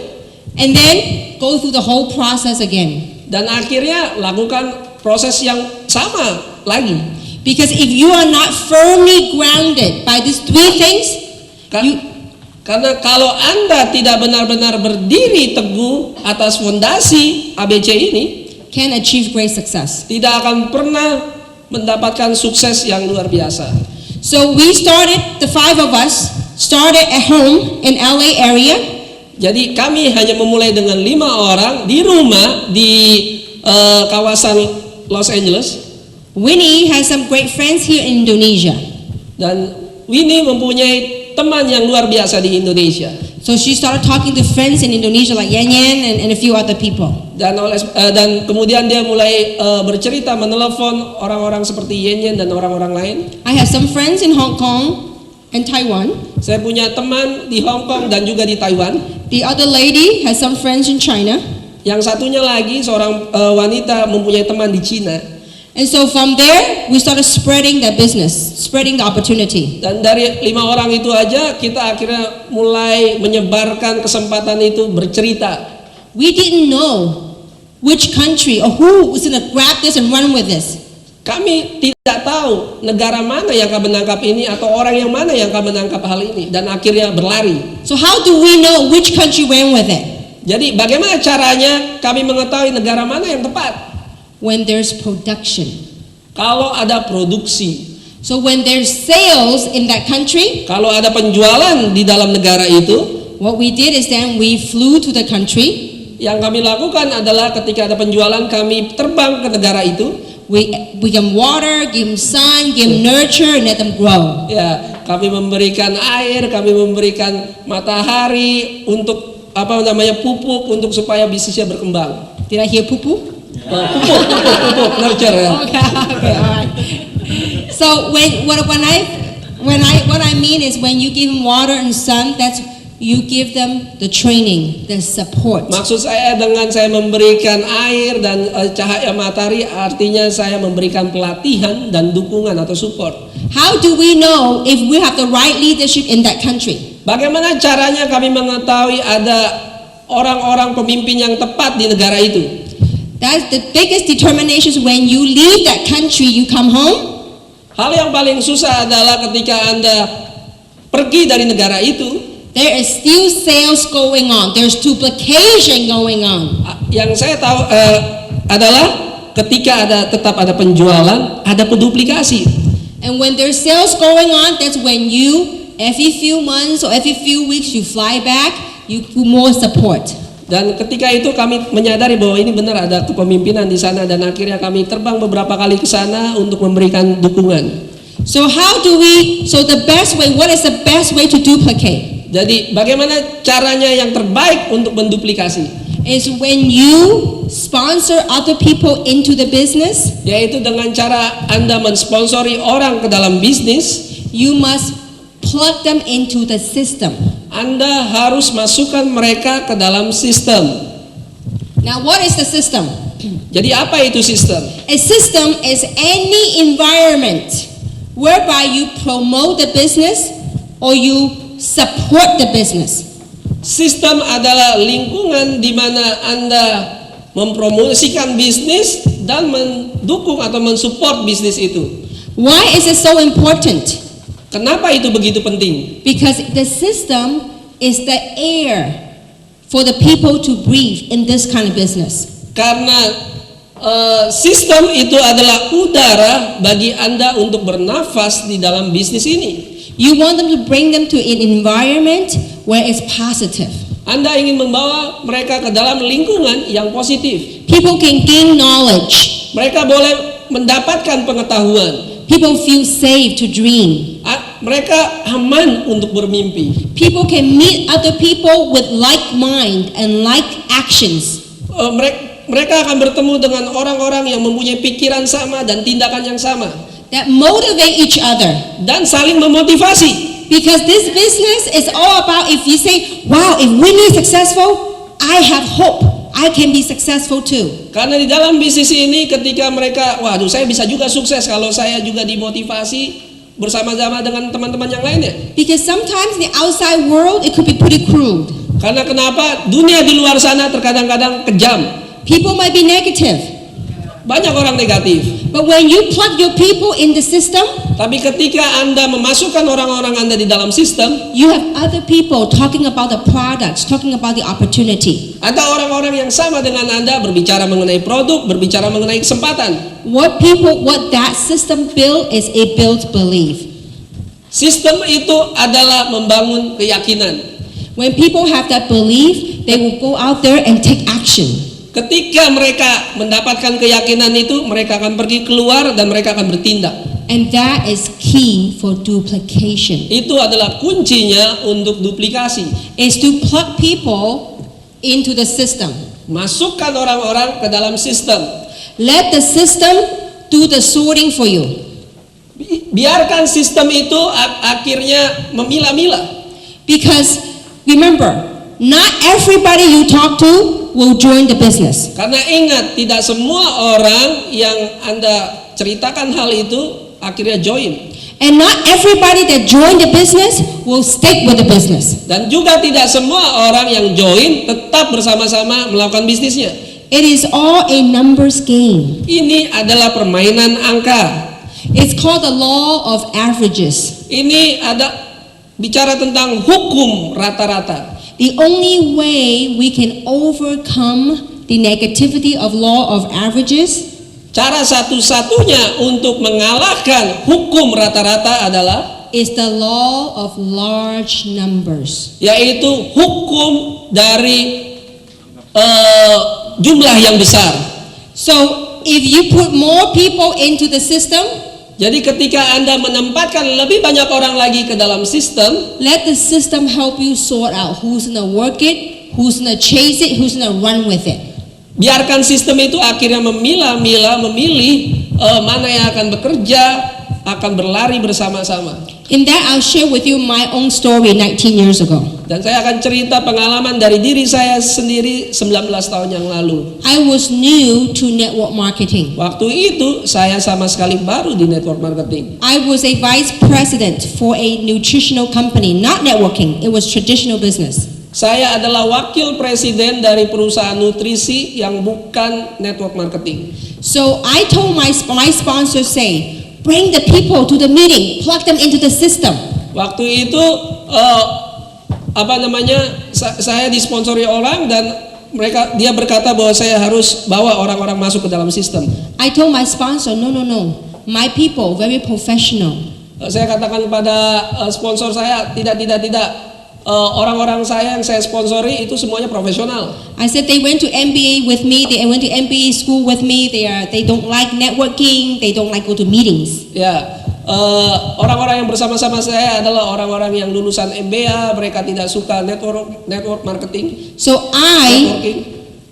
and then go through the whole process again. dan akhirnya lakukan proses yang sama lagi. Because if you are not firmly grounded by these three things, Karena kalau Anda tidak benar-benar berdiri teguh atas fondasi ABC ini, can achieve great success. tidak akan pernah mendapatkan sukses yang luar biasa. So we started, the five of us started at home in LA area. Jadi kami hanya memulai dengan 5 orang di rumah di kawasan Los Angeles, Winnie has some great friends here in Indonesia. dan Winnie mempunyai teman yang luar biasa di Indonesia. So she started talking to friends in Indonesia like Yan Yan and a few other people. Dan kemudian dia mulai bercerita, menelepon orang-orang seperti Yen Yen dan orang-orang lain. I have some friends in Hong Kong and Taiwan. Saya punya teman di Hong Kong dan juga di Taiwan. The other lady has some friends in China. Yang satunya lagi seorang wanita mempunyai teman di Cina. And so from there, we started spreading that business, spreading the opportunity. Dan dari 5 orang itu aja kita akhirnya mulai menyebarkan kesempatan itu bercerita. We didn't know which country or who was going to grab this and run with this. Kami tidak tahu negara mana yang akan menangkap ini atau orang yang mana yang akan menangkap hal ini, dan akhirnya berlari. So how do we know which country ran with it? Jadi bagaimana caranya kami mengetahui negara mana yang tepat? When there's production. Kalau ada produksi, So when there's sales in that country, kalau ada penjualan di dalam negara itu, what we did is then we flew to the country. yang kami lakukan adalah ketika ada penjualan kami terbang ke negara itu. We give them water, give them sun, give them nurture, and let them grow. Ya, kami memberikan air, kami memberikan matahari untuk pupuk untuk supaya bisnisnya berkembang. Did I hear poo-poo? Pupuk, nurture ya. Okay, all right. So what I mean is when you give them water and sun, that's you give them the training, the support. Maksud saya dengan saya memberikan air dan cahaya matahari, artinya saya memberikan pelatihan dan dukungan atau support. How do we know if we have the right leadership in that country? Bagaimana caranya kami mengetahui ada orang-orang pemimpin yang tepat di negara itu? That's the biggest determination. When you leave that country, you come home. Hal yang paling susah adalah ketika Anda pergi dari negara itu, there is still sales going on. There's duplication going on. Yang saya tahu adalah ketika tetap ada penjualan, ada penduplikasi. And when there's sales going on, that's when you, every few months or every few weeks, you fly back, you do more support. Dan ketika itu kami menyadari bahwa ini benar ada kepemimpinan di sana, dan akhirnya kami terbang beberapa kali ke sana untuk memberikan dukungan. So what is the best way to duplicate? Jadi bagaimana caranya yang terbaik untuk menduplikasi? Is when you sponsor other people into the business. Yaitu dengan cara Anda mensponsori orang ke dalam bisnis, you must plug them into the system. Anda harus masukkan mereka ke dalam sistem. Now what is the system? Jadi apa itu sistem? A system is any environment whereby you promote the business or you support the business. Sistem adalah lingkungan di mana Anda mempromosikan bisnis dan mendukung atau mensupport bisnis itu. Why is it so important? Kenapa itu begitu penting? Because the system is the air for the people to breathe in this kind of business. Karena sistem itu adalah udara bagi Anda untuk bernafas di dalam bisnis ini. You want them to bring them to an environment where it's positive. Anda ingin membawa mereka ke dalam lingkungan yang positif. People can gain knowledge. Mereka boleh mendapatkan pengetahuan. People feel safe to dream. mereka aman untuk bermimpi. People can meet other people with like mind and like actions. Mereka akan bertemu dengan orang-orang yang mempunyai pikiran sama dan tindakan yang sama. That motivate each other. Dan saling memotivasi. Because this business is all about if you say, wow, if Winnie is successful, I have hope. I can be successful too. Karena di dalam bisnis ini ketika mereka, waduh saya bisa juga sukses kalau saya juga dimotivasi bersama-sama dengan teman-teman yang lainnya. Because sometimes the outside world, it could be pretty crude. Karena kenapa? Dunia di luar sana terkadang-kadang kejam. People might be negative. Banyak orang negatif. But when you plug your people in the system, Tapi ketika Anda memasukkan orang-orang Anda di dalam sistem, you have other people talking about the products, talking about the opportunity. ada orang-orang yang sama dengan Anda berbicara mengenai produk, berbicara mengenai kesempatan. What that system build is it builds belief. Sistem itu adalah membangun keyakinan. When people have that belief, they will go out there and take action. Ketika mereka mendapatkan keyakinan itu, mereka akan pergi keluar dan mereka akan bertindak. And that is key for duplication. Itu adalah kuncinya untuk duplikasi. Is to plug people into the system. Masukkan orang-orang ke dalam sistem. Let the system do the sorting for you. Biarkan sistem itu akhirnya memilah-milah. Because remember, not everybody you talk to will join the business. Karena ingat, tidak semua orang yang Anda ceritakan hal itu akhirnya join. And not everybody that join the business will stick with the business. Dan juga tidak semua orang yang join tetap bersama-sama melakukan bisnisnya. It is all a numbers game. Ini adalah permainan angka. It's called the law of averages. Ini ada bicara tentang hukum rata-rata. The only way we can overcome the negativity of law of averages, Cara satu-satunya untuk mengalahkan hukum rata-rata adalah is the law of large numbers. yaitu hukum dari jumlah yang besar. So if you put more people into the system, Jadi ketika Anda menempatkan lebih banyak orang lagi ke dalam sistem, let the system help you sort out who's gonna work it, who's gonna chase it, who's gonna run with it. biarkan sistem itu akhirnya memilah-milah, memilih mana yang akan bekerja, akan berlari bersama-sama. In that, I'll share with you my own story 19 years ago. Dan saya akan cerita pengalaman dari diri saya sendiri 19 tahun yang lalu. I was new to network marketing. Waktu itu saya sama sekali baru di network marketing. I was a vice president for a nutritional company, not networking, it was traditional business. Saya adalah wakil presiden dari perusahaan nutrisi yang bukan network marketing. So I told my sponsor, say, bring the people to the meeting, plug them into the system. Waktu itu saya disponsori orang dan dia berkata bahwa saya harus bawa orang-orang masuk ke dalam sistem. I told my sponsor, no, my people very professional. Saya katakan kepada sponsor saya, tidak. Orang-orang saya yang saya sponsori itu semuanya profesional. I said they went to MBA with me, they went to MBA school with me, they don't like networking, they don't like go to meetings. Ya, orang-orang yang bersama-sama saya adalah orang-orang yang lulusan MBA, mereka tidak suka network marketing. So I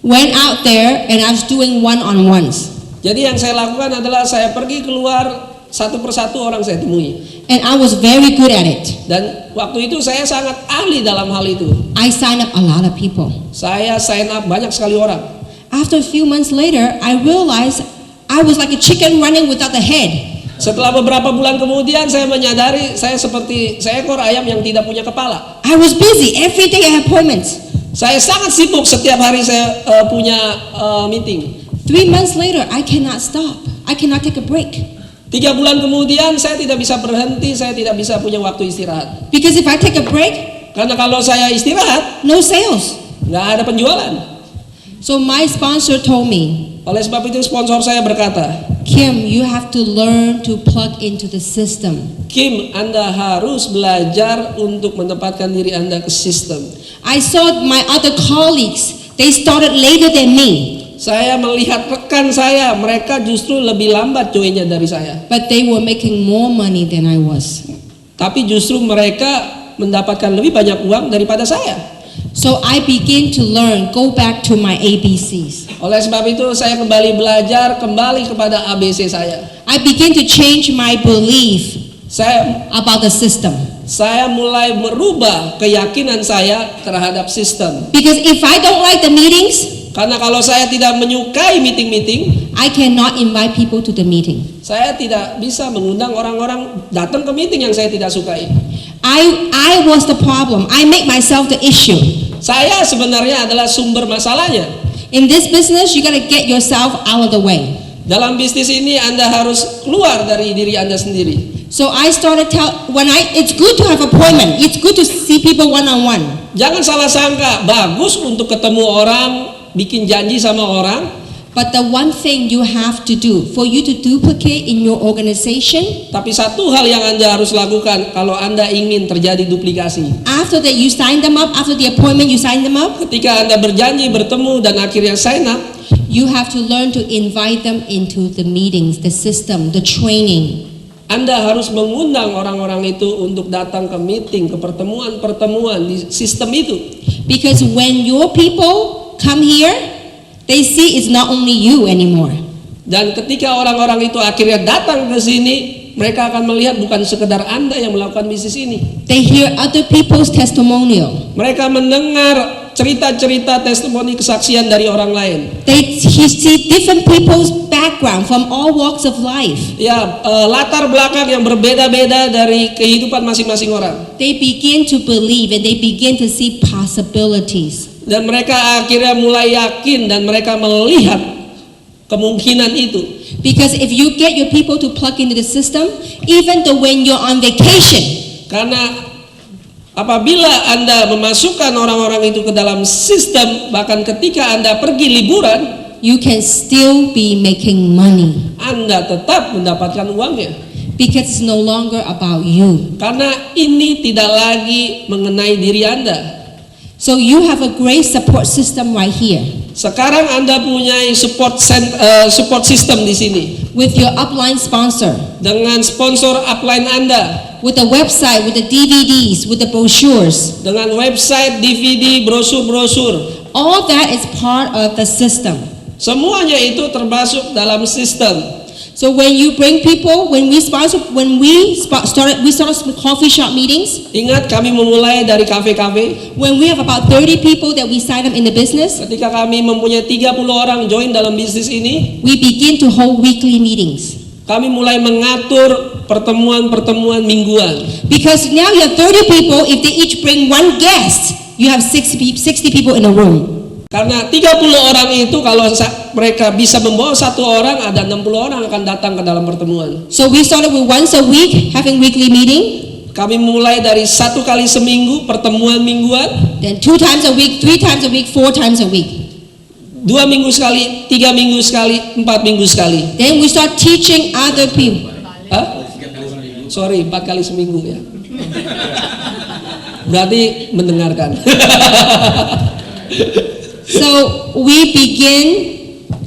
went out there and I was doing one-on-ones. Jadi yang saya lakukan adalah saya pergi keluar satu persatu orang saya temui. And I was very good at it. Dan waktu itu saya sangat ahli dalam hal itu. I signed up a lot of people. Saya sign up banyak sekali orang. After a few months later, I realized I was like a chicken running without a head. Setelah beberapa bulan kemudian saya menyadari saya seperti seekor ayam yang tidak punya kepala. I was busy. Every day I had appointments. Saya sangat sibuk, setiap hari saya punya meeting. 3 months later, I cannot stop. I cannot take a break. 3 bulan kemudian saya tidak bisa berhenti, saya tidak bisa punya waktu istirahat. Because if I take a break, Karena kalau saya istirahat, no sales. nggak ada penjualan. So my sponsor told me, Oleh sebab itu sponsor saya berkata, Kim, you have to learn to plug into the system. Kim, Anda harus belajar untuk menempatkan diri Anda ke sistem. I saw my other colleagues, they started later than me. Saya melihat rekan saya, mereka justru lebih lambat joinnya dari saya. But they were making more money than I was. Tapi justru mereka mendapatkan lebih banyak uang daripada saya. So I begin to learn, go back to my ABCs. Oleh sebab itu saya kembali belajar kembali kepada ABC saya. I begin to change my belief about the system. Saya mulai merubah keyakinan saya terhadap sistem. Because if I don't like the meetings, Karena kalau saya tidak menyukai meeting-meeting, I cannot invite people to the meeting. saya tidak bisa mengundang orang-orang datang ke meeting yang saya tidak sukai. I was the problem. I make myself the issue. Saya sebenarnya adalah sumber masalahnya. In this business, you gotta get yourself out of the way. Dalam bisnis ini Anda harus keluar dari diri Anda sendiri. So I started it's good to have appointment. It's good to see people one-on-one. Jangan salah sangka, bagus untuk ketemu orang, bikin janji sama orang. But the one thing you have to do for you to duplicate in your organization, Tapi satu hal yang Anda harus lakukan kalau Anda ingin terjadi duplikasi. after that you sign them up, after the appointment you sign them up, Ketika Anda berjanji bertemu dan akhirnya sign up, you have to learn to invite them into the meetings, the system, the training. Anda harus mengundang orang-orang itu untuk datang ke meeting, ke pertemuan-pertemuan di sistem itu. Because when your people come here, they see it's not only you anymore. Dan ketika orang-orang itu akhirnya datang ke sini, mereka akan melihat bukan sekedar Anda yang melakukan bisnis ini. They hear other people's testimonial. Mereka mendengar cerita-cerita testimoni kesaksian dari orang lain. They see different people's background from all walks of life. Ya, latar belakang yang berbeda-beda dari kehidupan masing-masing orang. They begin to believe and they begin to see possibilities. Dan mereka akhirnya mulai yakin dan mereka melihat kemungkinan itu. Because if you get your people to plug into the system, even though when you're on vacation, Karena apabila Anda memasukkan orang-orang itu ke dalam sistem, bahkan ketika Anda pergi liburan, you can still be making money. Anda tetap mendapatkan uangnya. Because it's no longer about you. Karena ini tidak lagi mengenai diri Anda. So you have a great support system right here. Sekarang Anda punya support system di sini. With your upline sponsor, Dengan sponsor upline Anda, with the website, with the DVDs, with the brochures. dengan website, DVD, brosur-brosur. All that is part of the system. Semuanya itu termasuk dalam sistem. So when you bring people, we started coffee shop meetings. Ingat, kami memulai dari kafe-kafe. When we have about 30 people that we sign up in the business, Ketika kami mempunyai 30 orang join dalam bisnis ini, we begin to hold weekly meetings. kami mulai mengatur pertemuan-pertemuan mingguan. Because now you have 30 people, if they each bring one guest, you have 60 people in a room. Karena 30 orang itu kalau mereka bisa membawa satu orang, ada 60 orang akan datang ke dalam pertemuan. So we started with once a week, having weekly meeting. Kami mulai dari 1 kali seminggu pertemuan mingguan, Then 2 times a week, 3 times a week, 4 times a week. 2 minggu sekali, 3 minggu sekali, 4 minggu sekali. Then we start teaching other people. Sorry, 4 kali seminggu ya. Berarti mendengarkan. So we begin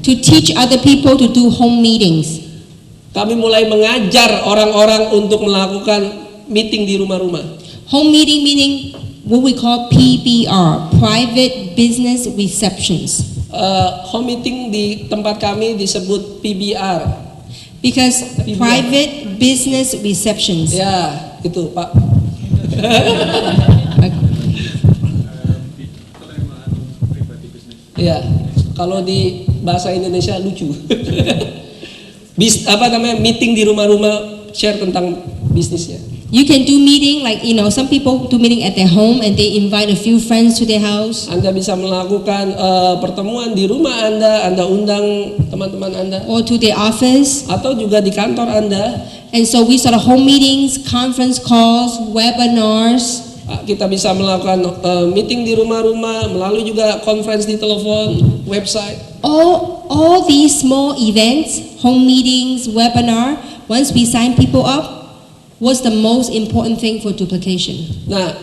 to teach other people to do home meetings. Kami mulai mengajar orang-orang untuk melakukan meeting di rumah-rumah. Home meeting meaning what we call PBR, private business receptions. Home meeting di tempat kami disebut PBR. Because PBR. private business receptions. Ya, itu Pak. Ya, kalau di bahasa Indonesia lucu. Meeting di rumah-rumah, share tentang bisnisnya. You can do meeting like, some people do meeting at their home and they invite a few friends to their house. Anda bisa melakukan pertemuan di rumah Anda undang teman-teman Anda. Or to their office. Atau juga di kantor Anda. And so we start home meetings, conference calls, webinars. Kita bisa melakukan meeting di rumah-rumah, melalui juga conference di telepon, website. All these small events, home meetings, webinar, once we sign people up, was the most important thing for duplication. Nah,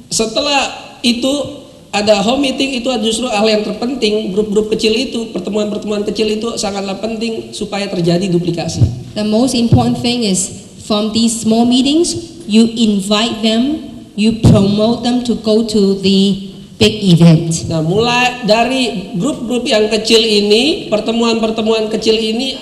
setelah itu ada home meeting, itu justru hal yang terpenting. Grup-grup kecil itu, pertemuan-pertemuan kecil itu sangatlah penting supaya terjadi duplikasi. The most important thing is from these small meetings, you invite them, you promote them to go to the big event. Nah, mulai dari grup-grup yang kecil ini, pertemuan-pertemuan kecil ini,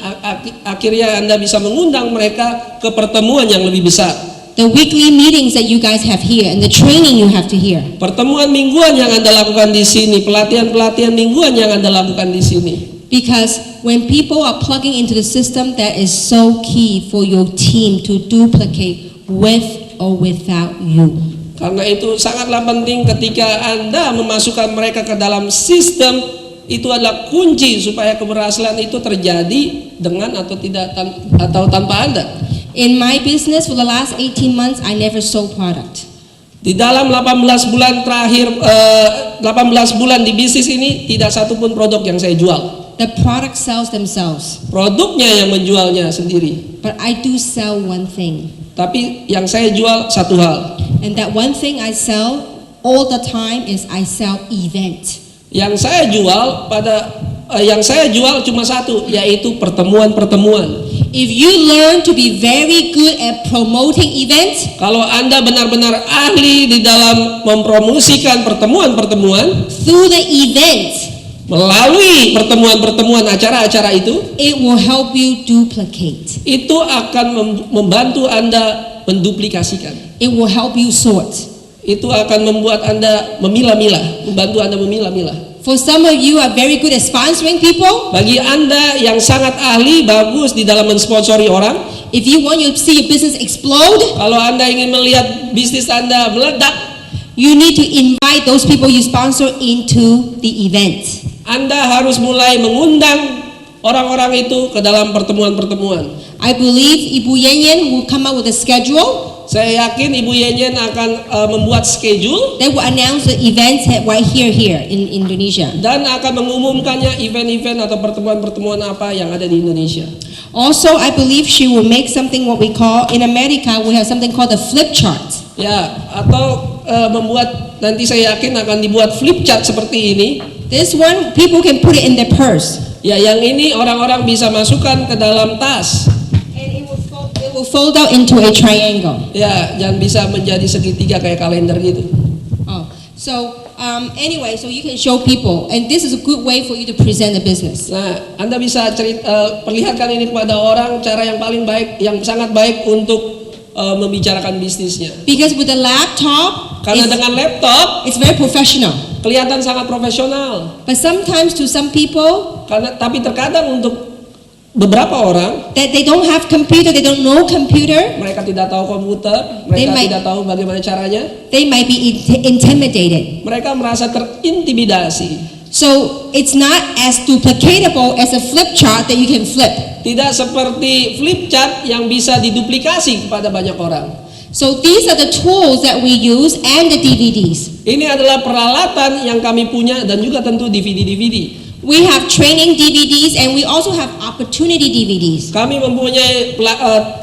akhirnya Anda bisa mengundang mereka ke pertemuan yang lebih besar. The weekly meetings that you guys have here and the training you have to hear. Pertemuan mingguan yang Anda lakukan di sini, pelatihan-pelatihan mingguan yang Anda lakukan di sini. Because when people are plugging into the system, that is so key for your team to duplicate with or without you. Karena itu sangatlah penting ketika Anda memasukkan mereka ke dalam sistem, itu adalah kunci supaya keberhasilan itu terjadi dengan atau tidak atau tanpa Anda. In my business for the last 18 months, I never sold product. Di dalam 18 bulan terakhir, 18 bulan di bisnis ini, tidak satupun produk yang saya jual. The product sells themselves. Produknya yang menjualnya sendiri. But I do sell one thing. Tapi yang saya jual satu hal. And that one thing I sell all the time is I sell event. Yang saya jual cuma satu, yaitu pertemuan-pertemuan. If you learn to be very good at promoting events, kalau Anda benar-benar ahli di dalam mempromosikan pertemuan-pertemuan, through the event, melalui pertemuan-pertemuan acara-acara itu, it will help you duplicate. Itu akan membantu Anda menduplikasikan. It will help you sort. Itu akan membuat Anda memilah-milah, membantu Anda memilah-milah. For some of you are very good at sponsoring people. Bagi Anda yang sangat ahli, bagus di dalam mensponsori orang. If you want to see your business explode, kalau Anda ingin melihat bisnis Anda meledak, you need to invite those people you sponsor into the event. Anda harus mulai mengundang orang-orang itu ke dalam pertemuan-pertemuan. I believe Ibu Yen will come up with a schedule. Saya yakin Ibu Yen akan membuat schedule. They will announce the events right here in Indonesia. Dan akan mengumumkannya event-event atau pertemuan-pertemuan apa yang ada di Indonesia. Also, I believe she will make something what we call in America we have something called the flip chart. Ya, atau membuat, nanti saya yakin akan dibuat flip chart seperti ini. This one people can put it in their purse. Ya, yang ini orang-orang bisa masukkan ke dalam tas. It will fold out into a triangle. Ya, dan bisa menjadi segitiga kayak kalender gitu. Oh, so anyway, so you can show people, and this is a good way for you to present the business. Nah, Anda bisa perlihatkan ini kepada orang, cara yang paling baik, yang sangat baik untuk membicarakan bisnisnya. Because with the laptop, karena dengan laptop, it's very professional. Kelihatan sangat profesional. But sometimes to some people, tapi terkadang untuk beberapa orang, that they don't have computer, they don't know computer. Mereka tidak tahu komputer, mereka tidak tahu bagaimana caranya. They might be intimidated. Mereka merasa terintimidasi. So it's not as duplicatable as a flip chart that you can flip. Tidak seperti flip chart yang bisa diduplikasi kepada banyak orang. So these are the tools that we use and the DVDs. Ini adalah peralatan yang kami punya dan juga tentu DVD-DVD. We have training DVDs and we also have opportunity DVDs. Kami mempunyai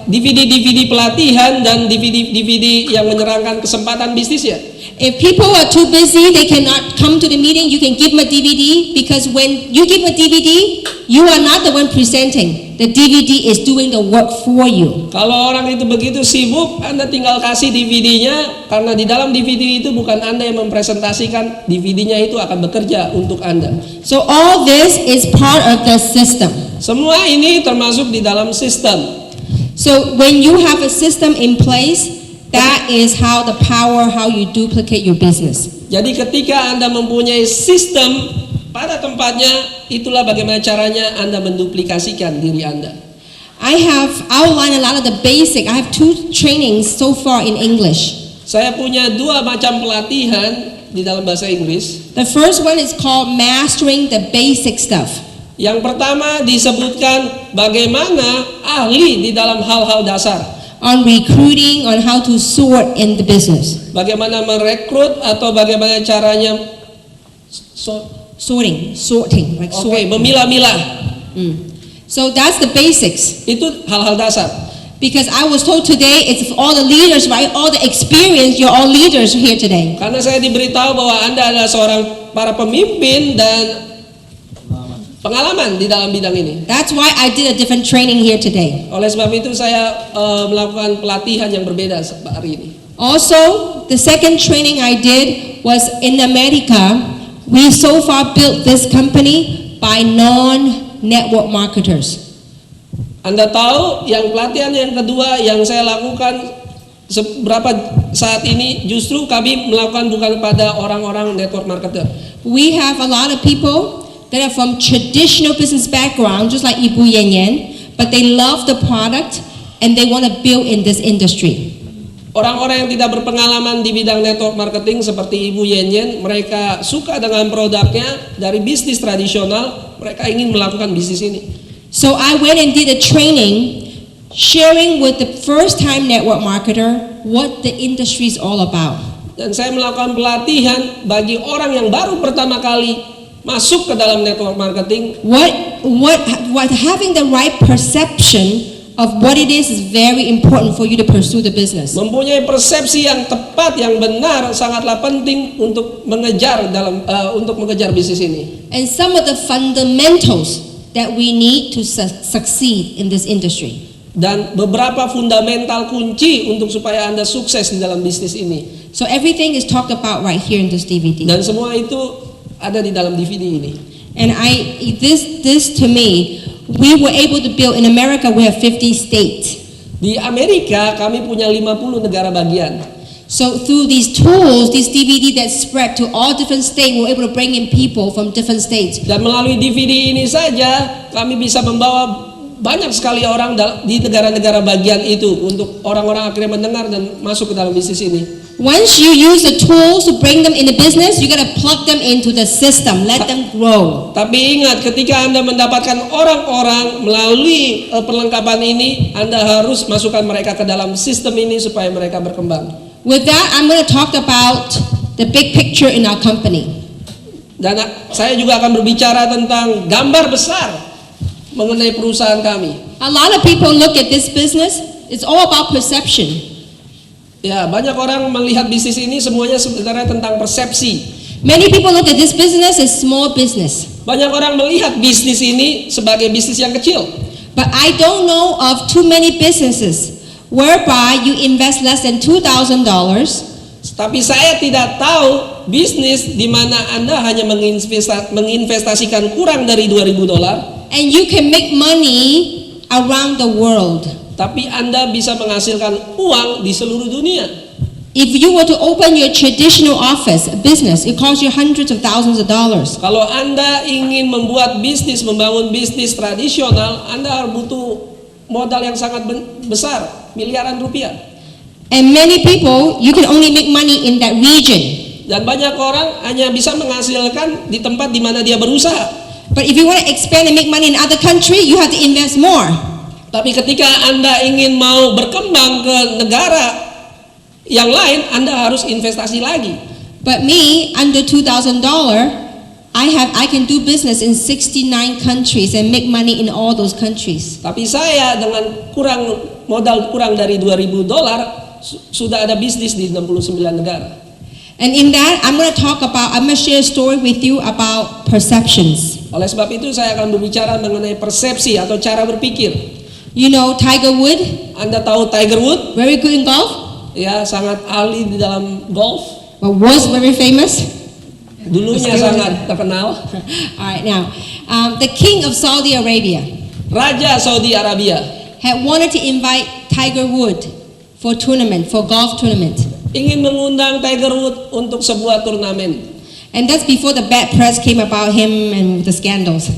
DVD-DVD pelatihan dan DVD-DVD yang menerangkan kesempatan bisnis ya. If people are too busy, they cannot come to the meeting, you can give them a DVD, because when you give a DVD, you are not the one presenting. The DVD is doing the work for you. Kalau orang itu begitu sibuk, Anda tinggal kasih DVD-nya, karena di dalam DVD itu bukan Anda yang mempresentasikan, DVD-nya itu akan bekerja untuk Anda. So all this is part of the system. Semua ini termasuk di dalam sistem. So when you have a system in place, that is how you duplicate your business. Jadi ketika Anda mempunyai sistem pada tempatnya, itulah bagaimana caranya Anda menduplikasikan diri Anda. I have outlined a lot of the basic. I have 2 trainings so far in English. Saya punya 2 macam pelatihan di dalam bahasa Inggris. The first one is called Mastering the Basic Stuff. Yang pertama disebutkan bagaimana ahli di dalam hal-hal dasar. On recruiting, on how to sort in the business. Bagaimana merekrut atau bagaimana caranya sorting, like sorting. Memilah-milah. So that's the basics. Itu hal-hal dasar. Because I was told today, it's all the leaders, right? All the experience, you're all leaders here today. Karena saya diberitahu bahwa Anda adalah seorang para pemimpin dan pengalaman di dalam bidang ini. That's why I did a different training here today. Oleh sebab itu saya melakukan pelatihan yang berbeda hari ini. Also, the second training I did was in America. We so far built this company by non-network marketers. Anda tahu yang pelatihan yang kedua yang saya lakukan beberapa saat ini justru kami melakukan bukan pada orang-orang network marketer. We have a lot of people that are from traditional business background, just like Ibu Yen Yen, but they love the product and they want to build in this industry. Orang-orang yang tidak berpengalaman di bidang network marketing seperti Ibu Yen Yen, mereka suka dengan produknya dari bisnis tradisional, mereka ingin melakukan bisnis ini. So I went and did a training sharing with the first-time network marketer what the industry is all about. Dan saya melakukan pelatihan bagi orang yang baru pertama kali masuk ke dalam network marketing. What having the right perception of what it is very important for you to pursue the business. Mempunyai persepsi yang tepat, yang benar, sangatlah penting untuk mengejar bisnis ini. And some of the fundamentals that we need to succeed in this industry. Dan beberapa fundamental kunci untuk supaya Anda sukses di dalam bisnis ini. So everything is talked about right here in this DVD. Dan semua itu ada di dalam DVD ini. And this to me, we were able to build in America. We have 50 states. Di Amerika kami punya 50 negara bagian. So through these tools, this DVD that spread to all different states, we were able to bring in people from different states. Dan melalui DVD ini saja kami bisa membawa banyak sekali orang di negara-negara bagian itu untuk orang-orang akhirnya mendengar dan masuk ke dalam bisnis ini. Once you use the tools to bring them in the business, you got to plug them into the system, let them grow. Tapi ingat, ketika Anda mendapatkan orang-orang melalui perlengkapan ini, Anda harus masukkan mereka ke dalam sistem ini supaya mereka berkembang. With that, I'm going to talk about the big picture in our company. Dan saya juga akan berbicara tentang gambar besar mengenai perusahaan kami. A lot of people look at this business, it's all about perception. Ya, banyak orang melihat bisnis ini semuanya sebenarnya tentang persepsi. Many people look at this business as small business. Banyak orang melihat bisnis ini sebagai bisnis yang kecil. But I don't know of too many businesses whereby you invest less than $2,000. Tapi saya tidak tahu bisnis di mana Anda hanya menginvestasikan kurang dari $2.000 and you can make money around the world. Tapi Anda bisa menghasilkan uang di seluruh dunia. If you were to open your traditional office, business, it costs you hundreds of thousands of dollars. Kalau Anda ingin membuat bisnis, membangun bisnis tradisional, Anda butuh modal yang sangat besar, miliaran rupiah. And many people, you can only make money in that region. Dan banyak orang hanya bisa menghasilkan di tempat di mana dia berusaha. But if you want to expand and make money in other country, you have to invest more. Tapi ketika Anda ingin mau berkembang ke negara yang lain, Anda harus investasi lagi. But me, under $2,000, I can do business in 69 countries and make money in all those countries. Tapi saya dengan modal kurang dari $2.000 sudah ada bisnis di 69 negara. And in that, I'm going to share a story with you about perceptions. Oleh sebab itu saya akan berbicara mengenai persepsi atau cara berpikir. You know Tiger Woods? Anda tahu Tiger Woods? Very good in golf? Ya, sangat ahli di dalam golf. But was very famous? Dulunya sangat terkenal. Alright, now, the king of Saudi Arabia, Raja Saudi Arabia, had wanted to invite Tiger Woods for golf tournament. Ingin mengundang Tiger Woods untuk sebuah turnamen. And that's before the bad press came about him and the scandals.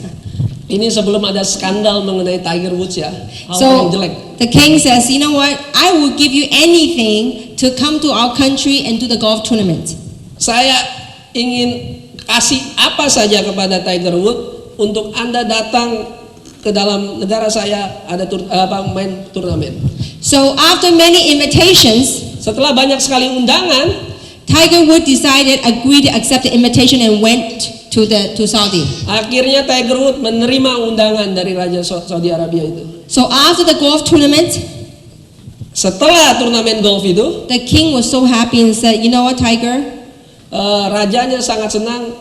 Ini sebelum ada skandal mengenai Tiger Woods ya. So yang jelek. the king says, you know what? I will give you anything to come to our country and do the golf tournament. Saya ingin kasih apa saja kepada Tiger Woods untuk Anda datang ke dalam negara saya ada main turnamen. So after many invitations, setelah banyak sekali undangan, Tiger Woods agreed to accept the invitation and went to Saudi. Akhirnya Tiger Woods menerima undangan dari Raja Saudi Arabia itu. So after the golf tournament, setelah turnamen golf itu, the king was so happy and said, you know what, Tiger? Rajanya sangat senang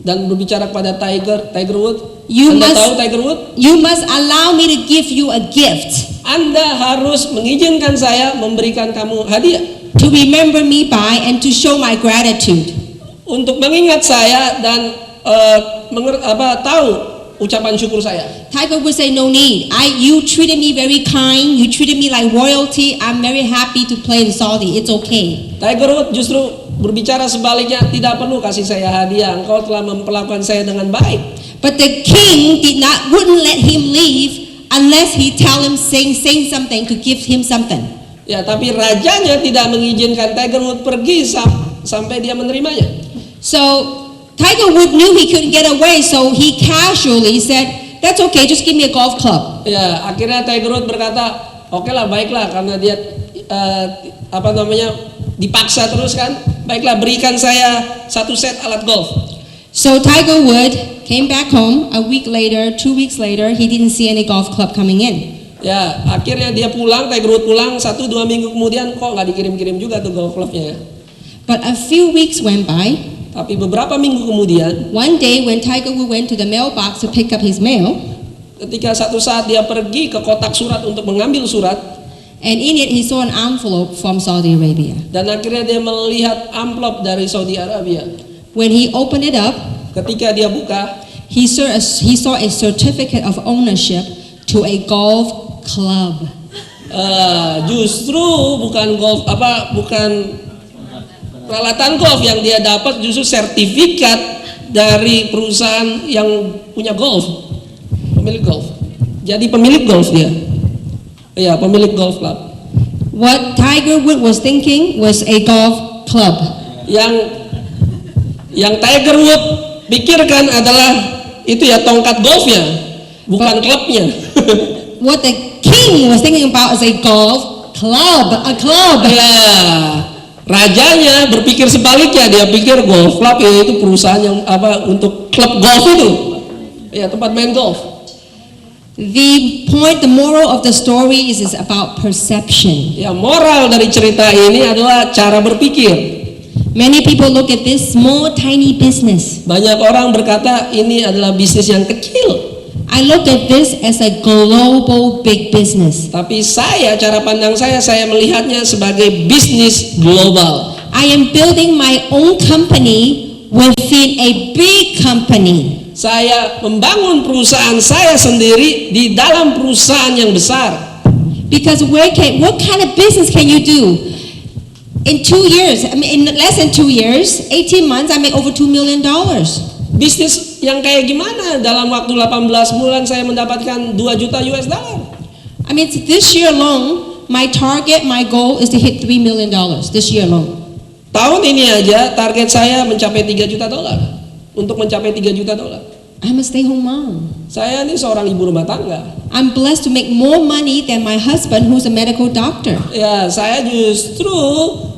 dan berbicara kepada Tiger Woods. You Anda must- tahu Tiger Woods? You must allow me to give you a gift Anda harus mengizinkan saya memberikan kamu hadiah to remember me by and to show my gratitude. untuk mengingat saya dan tahu ucapan syukur saya. Tiger would say, no need. You treated me very kind. You treated me like royalty. I'm very happy to play in Saudi. It's okay. Tiger Woods justru berbicara sebaliknya, tidak perlu kasih saya hadiah, engkau telah memperlakukan saya dengan baik. But the king wouldn't let him leave unless he tell him saying something to give him something. Ya, tapi rajanya tidak mengizinkan Tiger Woods pergi sampai dia menerimanya. So Tiger Woods knew he couldn't get away, so he casually said, "That's okay, just give me a golf club." Ya, akhirnya Tiger Woods berkata, "Oke lah, baiklah," karena dia dipaksa terus kan. Baiklah, berikan saya 1 set alat golf. So Tiger Woods came back home a week later, 2 weeks later, he didn't see any golf club coming in. Ya, akhirnya dia pulang, Tiger Woods pulang 1-2 minggu kemudian, kok nggak dikirim-kirim juga tuh golf clubnya. But a few weeks went by. Tapi beberapa minggu kemudian, One day when Tiger Woods went to the mailbox to pick up his mail, ketika satu saat dia pergi ke kotak surat untuk mengambil surat, and in it he saw an envelope from Saudi Arabia. dan akhirnya dia melihat amplop dari Saudi Arabia. When he opened it up, Ketika dia buka, he saw a certificate of ownership to a golf club. Justru bukan peralatan golf yang dia dapat, justru sertifikat dari perusahaan yang punya golf, pemilik golf. Jadi pemilik golf dia. Ya, pemilik golf club. What Tiger Woods was thinking was a golf club. Yang Tiger Woods pikirkan adalah itu ya, tongkat golfnya, bukan klubnya. What the king was thinking about is a golf club, a club. Ya, rajanya berpikir sebaliknya, dia pikir golf club itu perusahaan yang untuk klub golf itu. Ya, tempat main golf. The moral of the story is about perception. Ya, moral dari cerita ini adalah cara berpikir. Many people look at this small, tiny business. Banyak orang berkata ini adalah bisnis yang kecil. I look at this as a global big business. Tapi cara pandang saya melihatnya sebagai bisnis global. I am building my own company within a big company. Saya membangun perusahaan saya sendiri di dalam perusahaan yang besar. Because what kind of business can you do? In 2 years, in less than 2 years, 18 months, I make over $2 million. Bisnis yang kayak gimana? Dalam waktu 18 bulan saya mendapatkan 2 juta US dollar. This year alone, my goal is to hit $3 million this year alone. Tahun ini aja target saya mencapai 3 juta dolar. Untuk mencapai 3 juta dolar. I'm a stay-home mom. Saya ini seorang ibu rumah tangga. I'm blessed to make more money than my husband who's a medical doctor. Ya, saya justru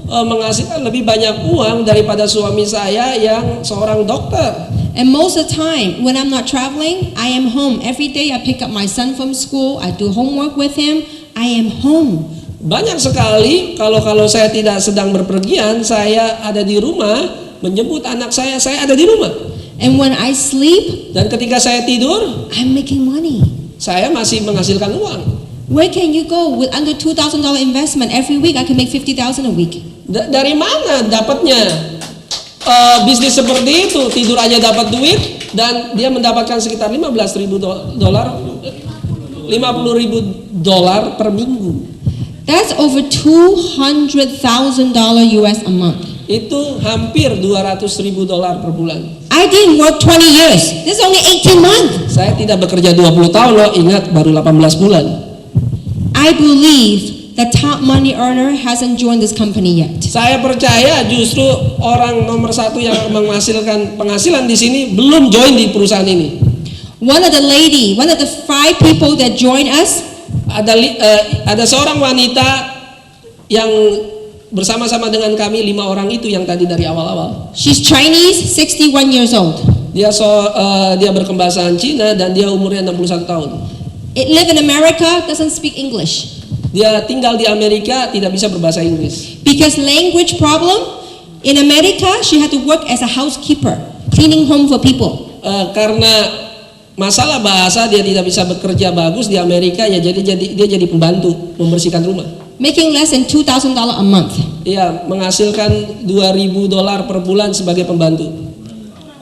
menghasilkan lebih banyak uang daripada suami saya yang seorang dokter. And most of the time, when I'm not traveling, I am home. Every day I pick up my son from school, I do homework with him, I am home. Banyak sekali kalau saya tidak sedang berpergian, saya ada di rumah, menjemput anak saya ada di rumah. And when I sleep, Dan ketika saya tidur, I'm making money. saya masih menghasilkan uang. Where can you go with under $2,000 investment every week? I can make $50,000 a week. Dari mana dapatnya bisnis seperti itu? Tidur aja dapat duit dan dia mendapatkan sekitar $15,000 per minggu. That's over $200,000 US a month. Itu hampir $200,000 per bulan. I didn't work 20 years. This is only 18 months. Saya tidak bekerja 20 tahun loh, ingat baru 18 bulan. I believe the top money earner hasn't joined this company yet. Saya percaya justru orang nomor 1 yang menghasilkan penghasilan di sini belum join di perusahaan ini. One of the 5 people that join us, Ada seorang wanita yang bersama-sama dengan kami, 5 orang itu yang tadi dari awal-awal. she's Chinese, 61 years old. Dia berkebahasaan Cina dan dia umurnya 61 tahun. It live in America, doesn't speak English. Dia tinggal di Amerika, tidak bisa berbahasa Inggris. Because language problem, in America she had to work as a housekeeper. cleaning home for people. Karena masalah bahasa dia tidak bisa bekerja bagus di Amerika, ya dia jadi pembantu membersihkan rumah. Making less than $2,000 a month. Iya, menghasilkan $2.000 per bulan sebagai pembantu.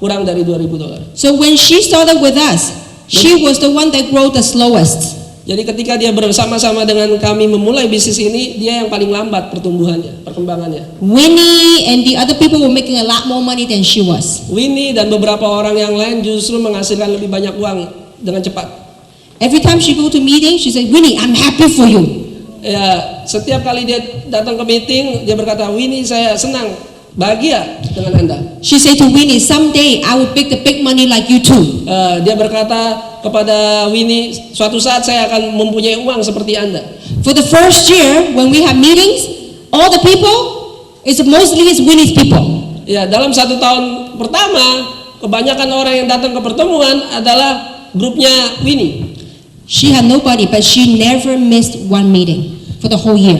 Kurang dari $2.000. So when she started with us, she was the one that grew the slowest. Jadi ketika dia bersama-sama dengan kami memulai bisnis ini, dia yang paling lambat pertumbuhannya, perkembangannya. Winnie and the other people were making a lot more money than she was. Winnie dan beberapa orang yang lain justru menghasilkan lebih banyak uang dengan cepat. Every time she go to meeting, she said, Winnie, I'm happy for you. Ya, setiap kali dia datang ke meeting, dia berkata, Winnie, saya senang, bahagia dengan Anda. She said to Winnie, someday I will make the big money like you too. Dia berkata kepada Winnie, suatu saat saya akan mempunyai uang seperti Anda. For the first year, when we have meetings, all the people, mostly Winnie's people. Ya, dalam 1 tahun pertama, kebanyakan orang yang datang ke pertemuan adalah grupnya Winnie. She had nobody, but she never missed one meeting for the whole year.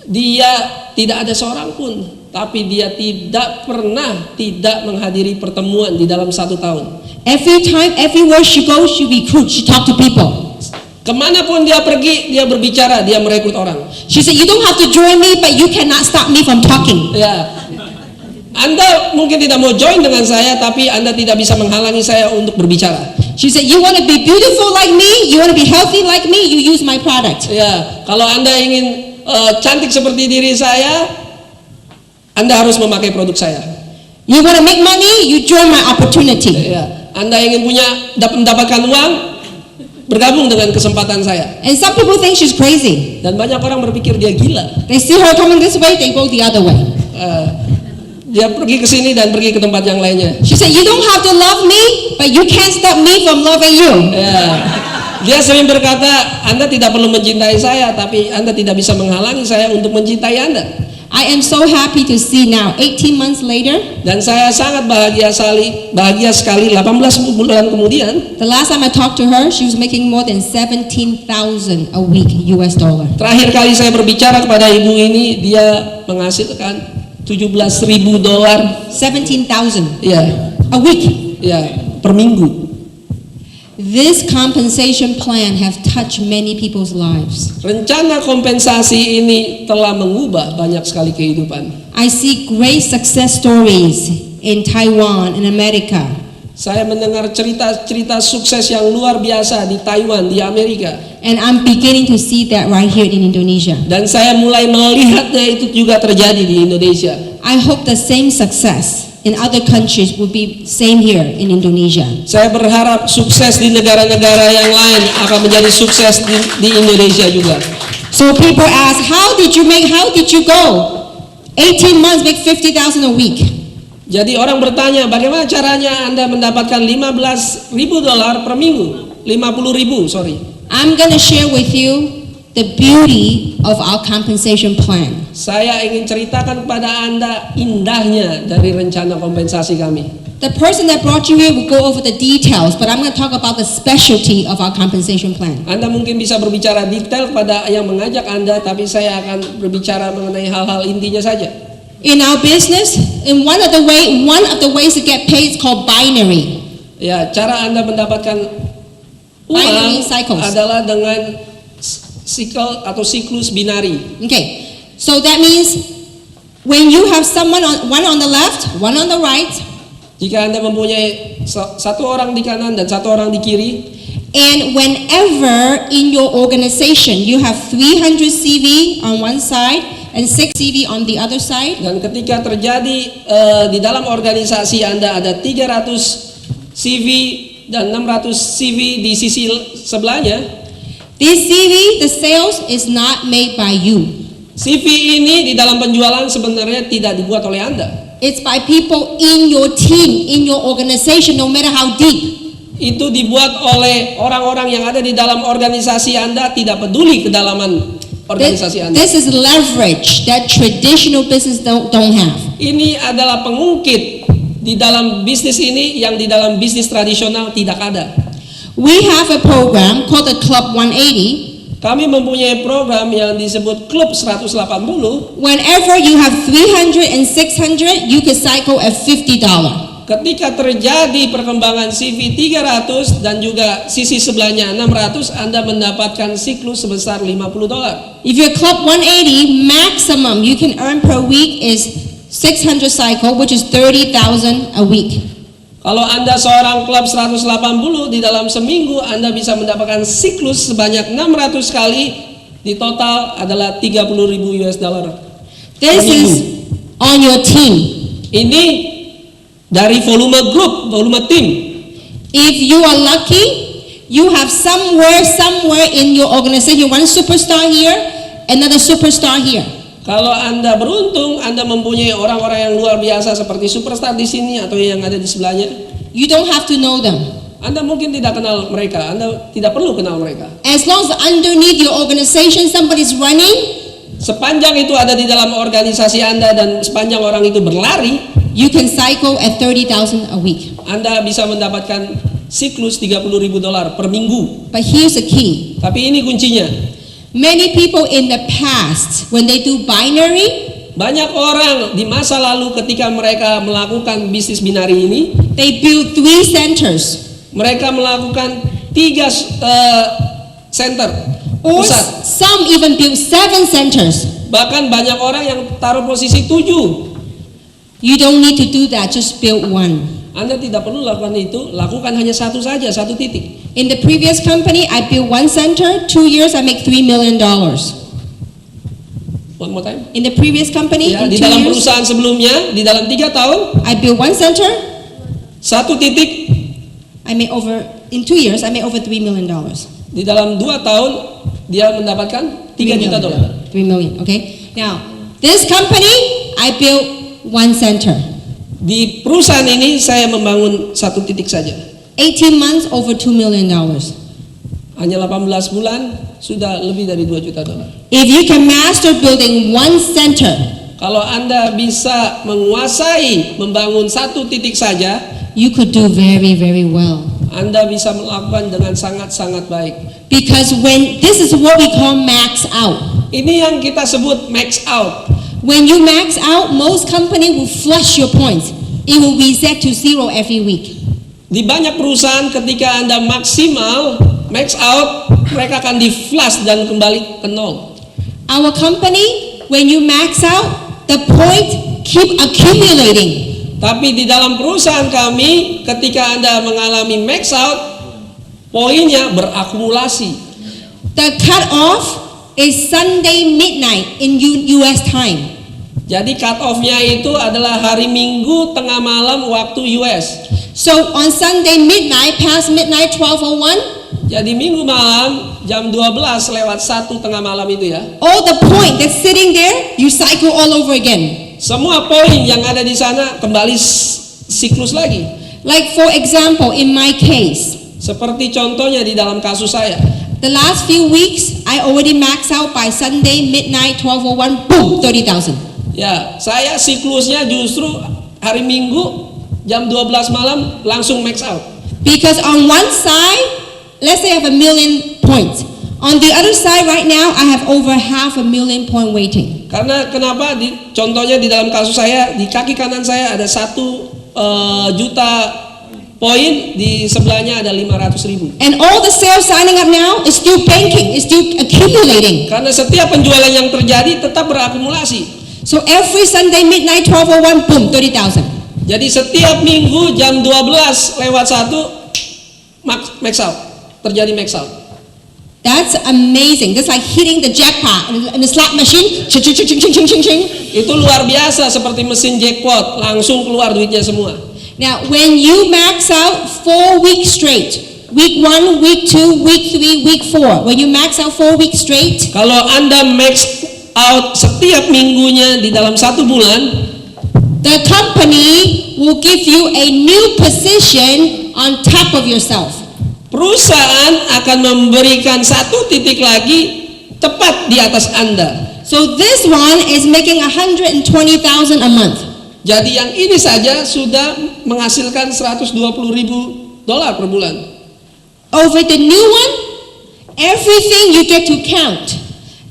Dia tidak ada seorang pun, tapi dia tidak pernah tidak menghadiri pertemuan di dalam 1 tahun. Every time, everywhere she goes, she recruits, she talk to people. Kemanapun dia pergi, dia berbicara, dia merekrut orang. She said, you don't have to join me, but you cannot stop me from talking. Ya, Anda mungkin tidak mau join dengan saya, tapi Anda tidak bisa menghalangi saya untuk berbicara. She said, you want to be beautiful like me, you want to be healthy like me, you use my product. Ya, kalau Anda ingin cantik seperti diri saya, Anda harus memakai produk saya. You want to make money, you join my opportunity. Ya, Anda ingin mendapatkan uang, bergabung dengan kesempatan saya. And some people think she's crazy. Dan banyak orang berpikir dia gila. They see her coming this way, they go the other way. Dia pergi ke sini dan pergi ke tempat yang lainnya. She said, you don't have to love me, but you can't stop me from loving you. Ya, dia sering berkata, Anda tidak perlu mencintai saya, tapi Anda tidak bisa menghalangi saya untuk mencintai Anda. I am so happy to see now, 18 months later, Dan saya sangat bahagia sekali 18 bulan kemudian. the last time I talked to her, she was making more than $17,000 a week US dollar. Terakhir kali saya berbicara kepada ibu ini, dia menghasilkan $17,000. 17,000 Ya, a week. ya, per minggu. This compensation plan have touched many people's lives. Rencana kompensasi ini telah mengubah banyak sekali kehidupan. I see great success stories in Taiwan and America. Saya mendengar cerita-cerita sukses yang luar biasa di Taiwan, di Amerika. And I'm beginning to see that right here in Indonesia. Dan saya mulai melihatnya itu juga terjadi di Indonesia. I hope the same success in other countries will be same here in Indonesia. Saya berharap sukses di negara-negara yang lain akan menjadi sukses di Indonesia juga. So people ask, how did you go? 18 months make 50,000 a week. Jadi orang bertanya, bagaimana caranya Anda mendapatkan $15,000 per minggu? 50.000, sorry. I'm going to share with you the beauty of our compensation plan. Saya ingin ceritakan kepada Anda indahnya dari rencana kompensasi kami. The person that brought you here will go over the details, but I'm going to talk about the specialty of our compensation plan. Anda mungkin bisa berbicara detail kepada yang mengajak Anda, tapi saya akan berbicara mengenai hal-hal intinya saja. In our business, one of the ways to get paid is called binary. Ya, cara Anda mendapatkan Binary uang cycles. adalah dengan siklus binari. Okay, so that means when you have one on the left, one on the right, Jika Anda mempunyai satu orang di kanan dan satu orang di kiri, and whenever in your organization you have 300 CV on one side and 6 CV on the other side, dan ketika terjadi di dalam organisasi Anda ada 300 CV dan 600 CV di sisi sebelahnya, this CV, the sales is not made by you. CV ini di dalam penjualan sebenarnya tidak dibuat oleh Anda. It's by people in your team, in your organization, no matter how deep. Itu dibuat oleh orang-orang yang ada di dalam organisasi Anda, tidak peduli kedalaman organisasi Anda. This is leverage that traditional business don't have. Ini adalah pengungkit di dalam bisnis ini yang di dalam bisnis tradisional tidak ada. We have a program called the Club 180. Kami mempunyai program yang disebut Klub 180. Whenever you have 300 and 600, you can cycle at $50. ketika terjadi perkembangan CV 300 dan juga sisi sebelahnya 600, Anda mendapatkan siklus sebesar $50. If you're club 180, maximum you can earn per week is 600 cycle, which is 30,000 a week. Kalau Anda seorang klub 180, di dalam seminggu Anda bisa mendapatkan siklus sebanyak 600 kali, di total adalah $30,000. This is on your team. Ini dari volume grup, volume tim. If you are lucky, you have somewhere in your organization one superstar here, another superstar here. Kalau Anda beruntung, Anda mempunyai orang-orang yang luar biasa seperti superstar di sini atau yang ada di sebelahnya. You don't have to know them. Anda mungkin tidak kenal mereka, Anda tidak perlu kenal mereka. As long as underneath your organization somebody's running, Sepanjang itu ada di dalam organisasi Anda dan sepanjang orang itu berlari, you can cycle at 30,000 a week. Anda bisa mendapatkan siklus $30,000 per minggu. But here's the key. Tapi ini kuncinya. Many people in the past, when they do binary, Banyak orang di masa lalu ketika mereka melakukan bisnis binari ini, they build 3 centers. mereka melakukan 3 center Or pusat. some even build 7 centers. Bahkan banyak orang yang taruh posisi 7. You don't need to do that, just build one. Anda tidak perlu lakukan itu, lakukan hanya satu saja, satu titik. In the previous company, I built 1 center, 2 years I make $3 million. One more time. In the previous company, Ya, in di 2 dalam years, perusahaan sebelumnya, di dalam 3 tahun, I built 1 center, satu titik. in 2 years, I made over $3 million. Di dalam 2 tahun, dia mendapatkan $3 juta. 3 million, okay? Now, this company, I built 1 center. Di perusahaan ini saya membangun satu titik saja. 18 months, over $2 million. Hanya 18 bulan sudah lebih dari $2 juta. If you can master building 1 center, Kalau Anda bisa menguasai membangun satu titik saja, you could do very, very well. Anda bisa melakukan dengan sangat-sangat baik. Because this is what we call max out. Ini yang kita sebut max out. When you max out, most company will flush your points. It will reset to 0 every week. Di banyak perusahaan ketika Anda maksimal max out, mereka akan di-flush dan kembali ke 0. Our company, when you max out, the point keep accumulating. Tapi di dalam perusahaan kami, ketika Anda mengalami max out, poinnya berakumulasi. The cut off is Sunday midnight in US time. Jadi cut off-nya itu adalah hari Minggu tengah malam waktu US. So on Sunday midnight, past midnight 12:01, Jadi Minggu malam jam 12 lewat 1 tengah malam itu ya. all the point that's sitting there, you cycle all over again. Semua poin yang ada di sana kembali siklus lagi. Like for example, in my case, Seperti contohnya di dalam kasus saya. the last few weeks, I already maxed out by Sunday midnight 12:01, boom, 30,000. Ya, saya siklusnya justru hari Minggu jam 12 malam langsung max out. Because on one side, let's say I have 1 million points. On the other side right now, I have over 500,000 point waiting. Karena kenapa? Contohnya di dalam kasus saya, di kaki kanan saya ada 1 juta poin, di sebelahnya ada 500.000. And all the sales signing up now is still banking, is still accumulating. Karena setiap penjualan yang terjadi tetap berakumulasi. So every Sunday midnight 12:01, boom, 30,000. Jadi setiap minggu jam 12 lewat 1 max out, terjadi max out. That's amazing. That's like hitting the jackpot in the slot machine. Ching, ching, ching, ching, ching, ching, ching. Itu luar biasa, seperti mesin jackpot, langsung keluar duitnya semua. Now, when you max out 4 weeks straight, week 1, week 2, week 3, week 4, when you max out 4 weeks straight, Kalau Anda max out setiap minggunya di dalam 1 bulan, the company will give you a new position on top of yourself. perusahaan akan memberikan 1 titik lagi tepat di atas Anda. So this one is making 120,000 a month. Jadi yang ini saja sudah menghasilkan $120,000 per bulan. Over the new one, everything you get to count.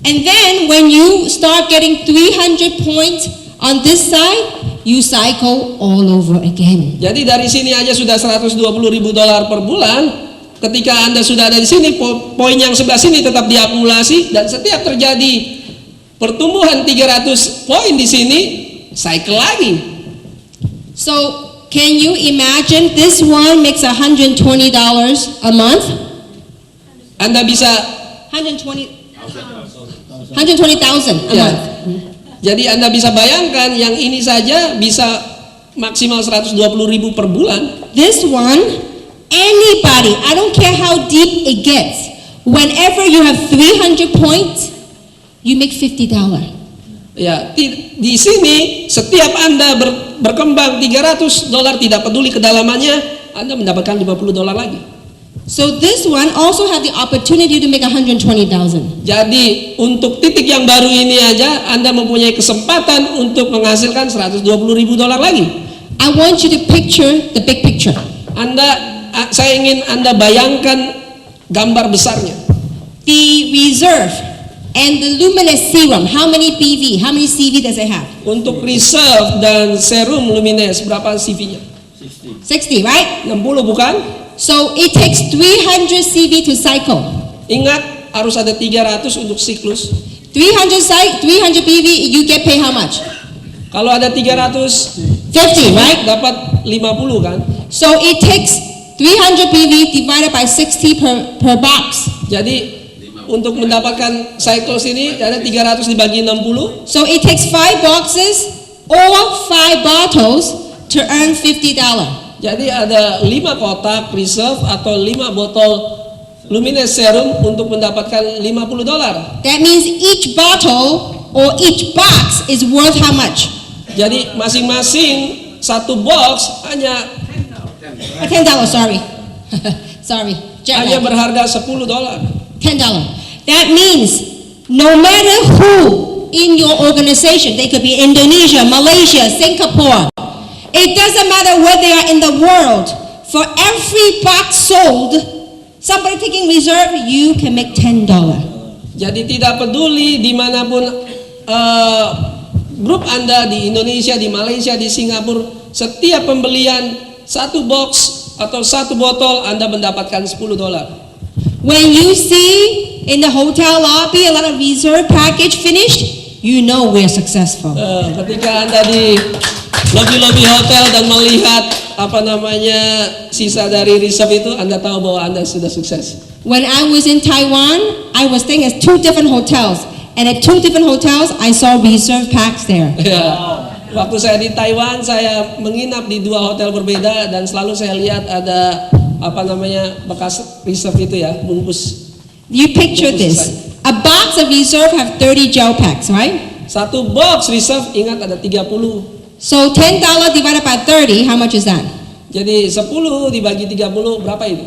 And then when you start getting 300 points on this side, you cycle all over again. Jadi dari sini aja sudah 120.000 dolar per bulan. Ketika Anda sudah ada di sini, poin yang sebelah sini tetap diakumulasi, dan setiap terjadi pertumbuhan 300 poin di sini, cycle lagi. So, can you imagine this one makes $120 a month? Anda bisa 120,000 a ya, month. jadi Anda bisa bayangkan yang ini saja bisa maksimal 120.000 per bulan. This one, anybody, I don't care how deep it gets, whenever you have 300 points, you make $50. Ya, di sini setiap Anda berkembang 300 dolar, tidak peduli kedalamannya, Anda mendapatkan 50 dolar lagi. So this one also had the opportunity to make 120,000. Jadi untuk titik yang baru ini aja Anda mempunyai kesempatan untuk menghasilkan 120.000 dolar lagi. I want you to picture the big picture. Saya ingin Anda bayangkan gambar besarnya. The reserve and the luminous serum, how many PV, how many CV does it have? Untuk reserve dan serum luminous berapa CV-nya? 60, right? 60 bukan? So it takes 300 CV to cycle. Ingat harus ada 300 untuk siklus. 300 PV, you get paid how much? Kalau ada 350, 50, right? dapat 50 kan? So it takes 300 PV divided by 60 per box. Jadi untuk mendapatkan cycles ini ada 300 dibagi 60. So it takes 5 boxes or 5 bottles to earn $50. Jadi ada 5 kotak reserve atau 5 botol luminous serum untuk mendapatkan 50 dolar. That means each bottle or each box is worth how much? Jadi masing-masing satu box hanya $10, sorry. Sorry. jet hanya lag. berharga 10 dolar. $10. That means no matter who in your organization, they could be Indonesia, Malaysia, Singapore, it doesn't matter where they are in the world, for every box sold, somebody taking reserve, you can make $10. Jadi tidak peduli dimanapun grup Anda, di Indonesia, di Malaysia, di Singapura, setiap pembelian satu box atau satu botol Anda mendapatkan 10 dolar. When you see in the hotel lobby a lot of reserve package finished, you know we're successful. Ketika Anda di lobi-lobi hotel dan melihat sisa dari reserve itu, Anda tahu bahwa Anda sudah sukses. When I was in Taiwan, I was staying at 2 different hotels, and at 2 different hotels, I saw reserve packs there. Ya, waktu saya di Taiwan, saya menginap di 2 hotel berbeda dan selalu saya lihat ada bekas reserve itu ya, bungkus. You picture this. A box of reserve have 30 gel packs, right? Satu box reserve, ingat ada 30. So $10 divided by 30, how much is that? Jadi 10 dibagi 30 berapa itu?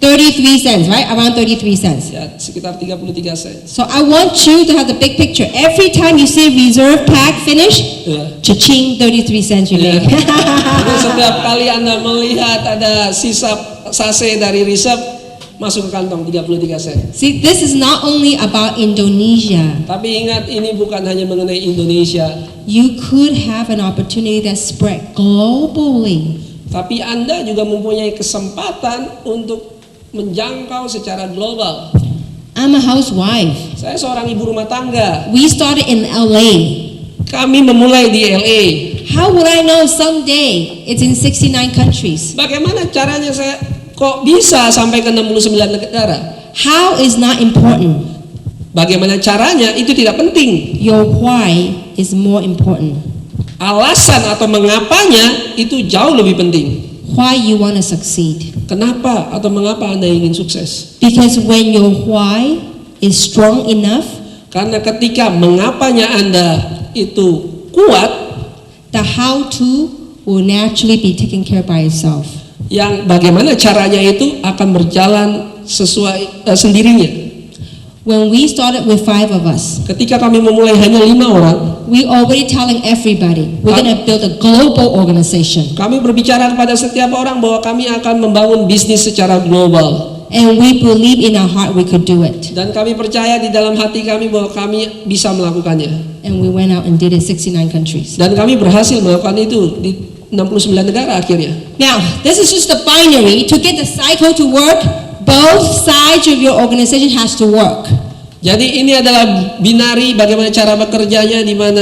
33 cents, right? Around 33 cents. Ya, sekitar 33 sen. So I want you to have the big picture. Every time you see reserve pack finish, Ya. cha-ching, 33 cents you Ya. make. Jadi setiap kali Anda melihat ada sisa sase dari reserve, masuk ke kantong 33 sen. See, this is not only about Indonesia. Tapi ingat, ini bukan hanya mengenai Indonesia. You could have an opportunity that spread globally. Tapi Anda juga mempunyai kesempatan untuk menjangkau secara global. I'm a housewife. Saya seorang ibu rumah tangga. We started in LA. Kami memulai di LA. How would I know someday it's in 69 countries? Bagaimana caranya saya kok bisa sampai ke 69 negara? How is not important. Bagaimana caranya itu tidak penting. Your why is more important. Alasan atau mengapanya itu jauh lebih penting. Why you want to succeed. Kenapa atau mengapa Anda ingin sukses? Because when your why is strong enough, Karena ketika mengapanya Anda itu kuat, the how to will naturally be taken care by itself. yang bagaimana caranya itu akan berjalan sesuai sendirinya. When we started with 5 of us, Ketika kami memulai hanya 5 orang, we already telling everybody we're going to build a global organization. kami berbicara kepada setiap orang bahwa kami akan membangun bisnis secara global. And we believe in our heart we could do it. Dan kami percaya di dalam hati kami bahwa kami bisa melakukannya. And we went out and did it 69 countries. Dan kami berhasil melakukan itu di 69 negara akhirnya. Now, this is just the binary. To get the cycle to work, both sides of your organization has to work. Jadi ini adalah binari bagaimana cara bekerjanya, di mana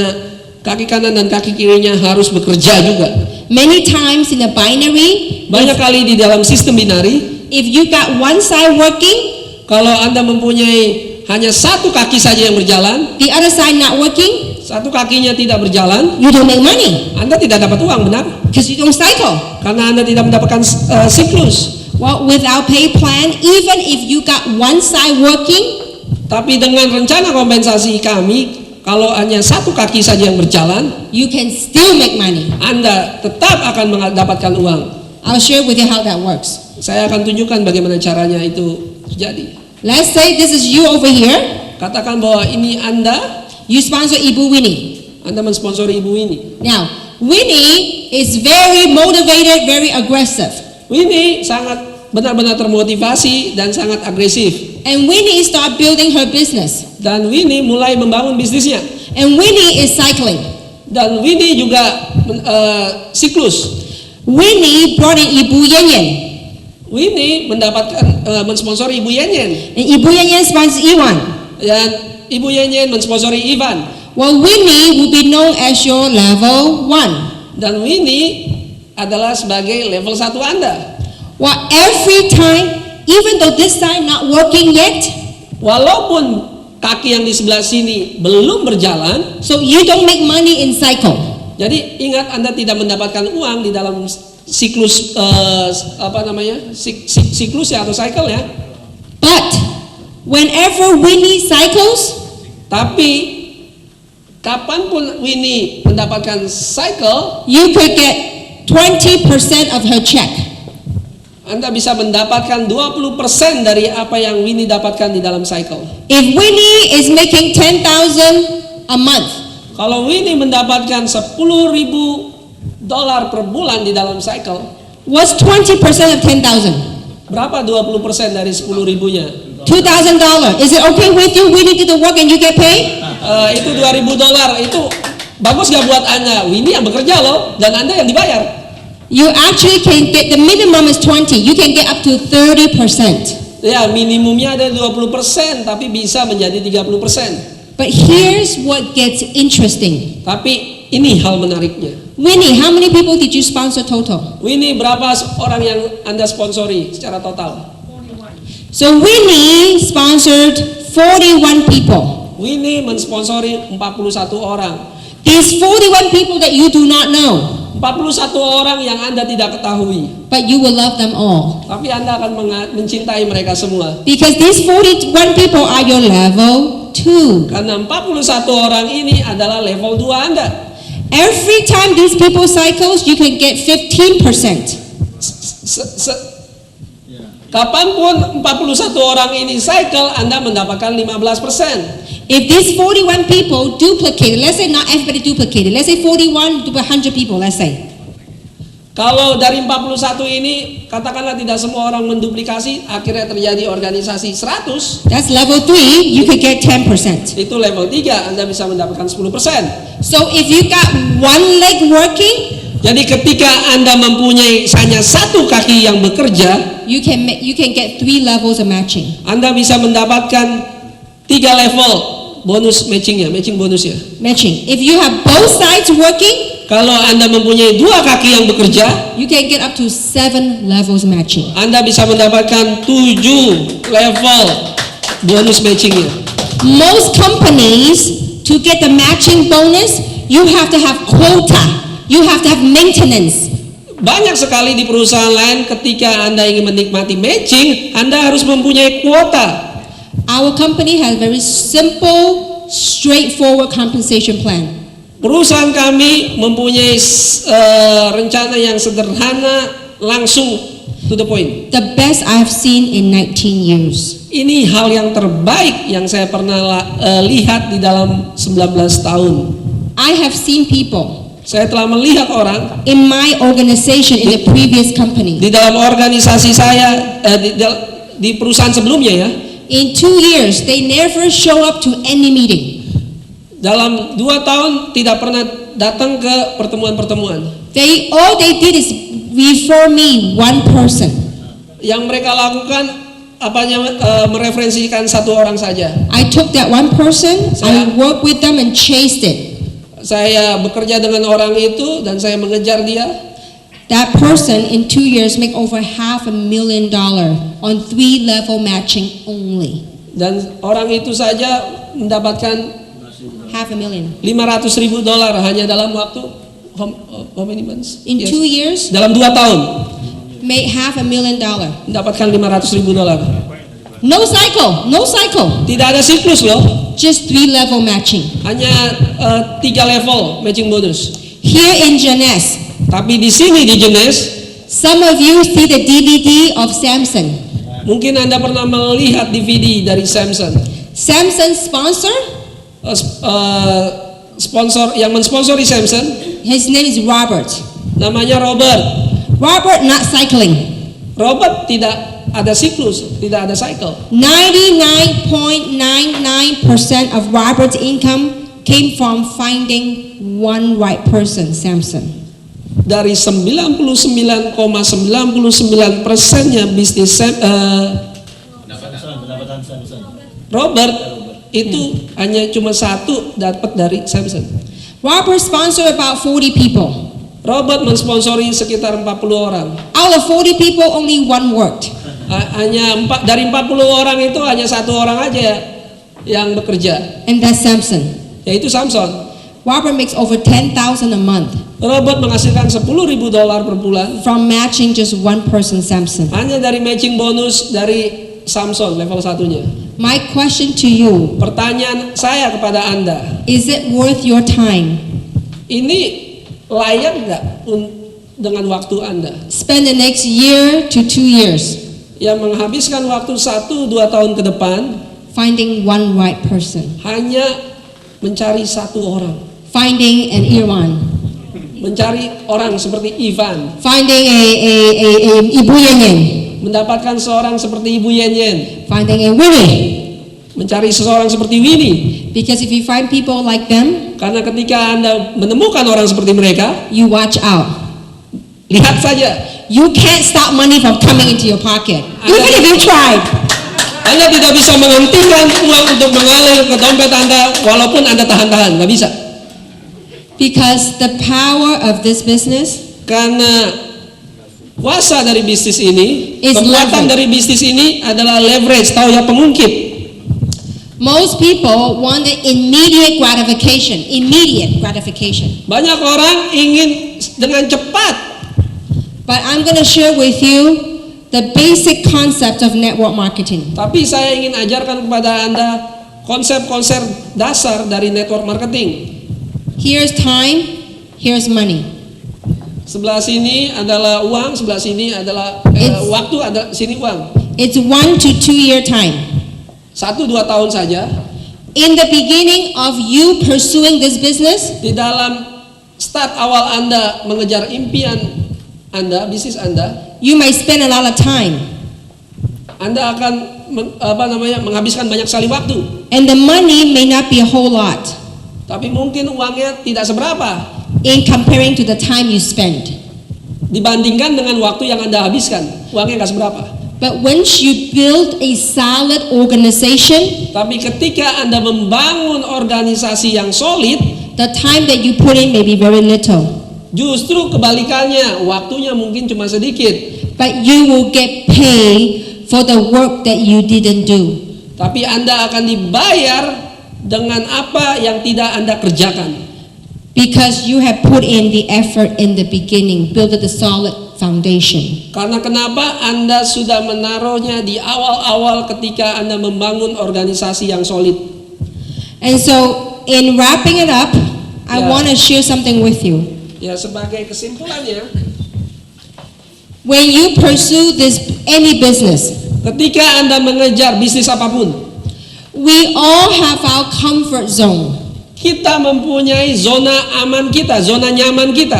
kaki kanan dan kaki kirinya harus bekerja juga. Many times in the binary, Banyak kali di dalam sistem binari, if you got one side working, kalau Anda mempunyai hanya satu kaki saja yang berjalan, the other side not working, satu kakinya tidak berjalan, you don't make money Anda tidak dapat uang, benar? because you don't cycle. Karena Anda tidak mendapatkan siklus. Well, with our pay plan, even if you got one side working, Tapi dengan rencana kompensasi kami, kalau hanya satu kaki saja yang berjalan, you can still make money. Anda tetap akan mendapatkan uang. I'll share with you how that works. Saya akan tunjukkan bagaimana caranya itu terjadi. Let's say this is you over here. Katakan bahwa ini Anda, You sponsor Ibu Winnie. Anda mensponsori Ibu Winnie. Now, Winnie is very motivated, very aggressive. Winnie sangat benar-benar termotivasi dan sangat agresif. And Winnie start building her business. Dan Winnie mulai membangun bisnisnya. And Winnie is cycling. Dan Winnie juga siklus. Winnie brought in Ibu Yen. Winnie mendapatkan mensponsori Ibu Yen. And Ibu Yen sponsors Iwan. Dan Ibu Yen mensponsori Ivan. Well, Winnie will be known as your level 1. Dan Winnie adalah sebagai level 1 Anda. Well, every time, even though this side not working yet, Walaupun kaki yang di sebelah sini belum berjalan, so you don't make money in cycle. jadi ingat Anda tidak mendapatkan uang di dalam siklus siklus ya atau cycle ya. But whenever Winnie cycles, Tapi kapanpun Winnie mendapatkan cycle, you could get 20% of her check. Anda bisa mendapatkan 20% dari apa yang Winnie dapatkan di dalam cycle. If Winnie is making 10,000 a month, Kalau Winnie mendapatkan $10,000 per bulan di dalam cycle, what's 20% of 10,000? berapa 20% dari 10.000-nya? $2,000. Is it okay with you? Winnie did the work and you get paid? Itu $2,000. Itu bagus gak buat Anda? Winnie yang bekerja loh, dan Anda yang dibayar. You actually can get, the minimum is 20. You can get up to 30%. Ya, minimumnya ada 20%, tapi bisa menjadi 30%. But here's what gets interesting. Tapi ini hal menariknya. Winnie, how many people did you sponsor total? Winnie, berapa orang yang Anda sponsori secara total? So Winnie sponsored 41 people. Winnie mensponsori 41 orang. These 41 people that you do not know, 41 orang yang Anda tidak ketahui. but you will love them all. Tapi Anda akan mencintai mereka semua. Because these 41 people are your level 2. Karena 41 orang ini adalah level 2 Anda. Every time these people cycles, you can get 15%. Kapanpun 41 orang ini cycle, Anda mendapatkan 15%. If these 41 people duplicate, let's say not everybody duplicated, let's say 41 to 100 people, let's say. Kalau dari 41 ini, katakanlah tidak semua orang menduplikasi, akhirnya terjadi organisasi 100. That's level 3, you could get 10%. Itu level 3, Anda bisa mendapatkan 10%. So if you got one leg working, Jadi ketika Anda mempunyai hanya satu kaki yang bekerja, you can get 3 levels of matching. Anda bisa mendapatkan 3 level bonus matchingnya, matching bonusnya. Matching. If you have both sides working, Kalau Anda mempunyai 2 kaki yang bekerja, you can get up to 7 levels matching. Anda bisa mendapatkan 7 level bonus matchingnya. Most companies, to get the matching bonus, you have to have quota. You have to have maintenance. Banyak sekali di perusahaan lain ketika Anda ingin menikmati matching, Anda harus mempunyai kuota. Our company has very simple, straightforward compensation plan. Perusahaan kami mempunyai rencana yang sederhana, langsung to the point. The best I've seen in 19 years. Ini hal yang terbaik yang saya pernah lihat di dalam 19 tahun. I have seen people Saya telah melihat orang in my organization in the previous company. di dalam organisasi saya, di perusahaan sebelumnya ya. In 2 years, they never show up to any meeting. Dalam 2 tahun tidak pernah datang ke pertemuan-pertemuan. All they did is refer me one person. Yang mereka lakukan mereferensikan satu orang saja. I took that one person, I worked with them and chased it. Saya bekerja dengan orang itu dan saya mengejar dia. That person in 2 years make over $500,000 on 3-level matching only. Dan orang itu saja mendapatkan $500,000 $500,000 hanya dalam waktu how many months? in 2 years. Dalam 2 tahun Make $500,000. mendapatkan $500,000. No cycle. Tidak ada siklus loh. Just 3-level matching. Hanya 3 level matching bonus. Here in Jeunesse, Tapi di sini di Jeunesse, some of you see the DVD of Samson. mungkin Anda pernah melihat DVD dari Samson. Samson sponsor, Sponsor yang mensponsori Samson his name is Robert. namanya Robert. Robert not cycling. Robert tidak ada siklus, tidak ada cycle. 99.99% of Robert's income came from finding one right person, Samson. Dari 99,99%-nya bisnis Robert itu hanya cuma satu dapat dari Samson. Robert sponsored about 40 people. Robert mensponsori sekitar 40 orang. Out of 40 people, only one worked. Dari 40 orang itu hanya satu orang aja yang bekerja, And that's Samson. yaitu Samson. Robert makes over $10,000 a month Robert menghasilkan $10,000 per bulan from matching just one person, Samson. hanya dari matching bonus dari Samson level 1-nya. My question to you, Pertanyaan saya kepada Anda, is it worth your time? ini layak nggak dengan waktu Anda Spend the next year to 2 years yang menghabiskan waktu 1-2 tahun ke depan finding one right person, hanya mencari satu orang, finding an Iran, mencari orang seperti Ivan, finding a Ibu Yen, mendapatkan seorang seperti Ibu Yen, finding a Winnie. mencari seseorang seperti Winnie. Because if you find people like them, Karena ketika Anda menemukan orang seperti mereka, you watch out. lihat saja, You can't stop money from coming into your pocket, even if you tried. Anda tidak bisa menghentikan uang untuk mengalir ke dompet Anda walaupun Anda tahan-tahan, nggak bisa. Because the power of this business Karena kuasa dari bisnis ini, Is kekuatan leverage. dari bisnis ini adalah leverage, tahu ya, pengungkit. most people want the immediate gratification. Banyak orang ingin dengan cepat. But I'm going to share with you the basic concept of network marketing. Tapi saya ingin ajarkan kepada Anda konsep-konsep dasar dari network marketing. Here's time, here's money. Sebelah sini adalah uang, sebelah sini adalah waktu, ada sini uang. It's 1 to 2 year time. 1-2 tahun saja. In the beginning of you pursuing this business, Di dalam start awal Anda mengejar impian Anda, bisnis Anda, you might spend a lot of time. Anda akan menghabiskan banyak sekali waktu. And the money may not be a whole lot Tapi mungkin uangnya tidak seberapa in comparing to the time you spend. dibandingkan dengan waktu yang Anda habiskan. Uangnya nggak seberapa. But once you build a solid organization, Tapi ketika Anda membangun organisasi yang solid, the time that you put in may be very little. justru kebalikannya, waktunya mungkin cuma sedikit. But you will get paid for the work that you didn't do. Tapi Anda akan dibayar dengan apa yang tidak Anda kerjakan. Because you have put in the effort in the beginning, build a solid foundation. Karena kenapa Anda sudah menaruhnya di awal-awal ketika Anda membangun organisasi yang solid. And so, in wrapping it up, I Yeah. want to share something with you. Ya, sebagai kesimpulannya, When you pursue any business, ketika Anda mengejar bisnis apapun, we all have our comfort zone. kita mempunyai zona aman kita, zona nyaman kita.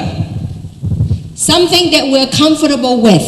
Something that we're comfortable with.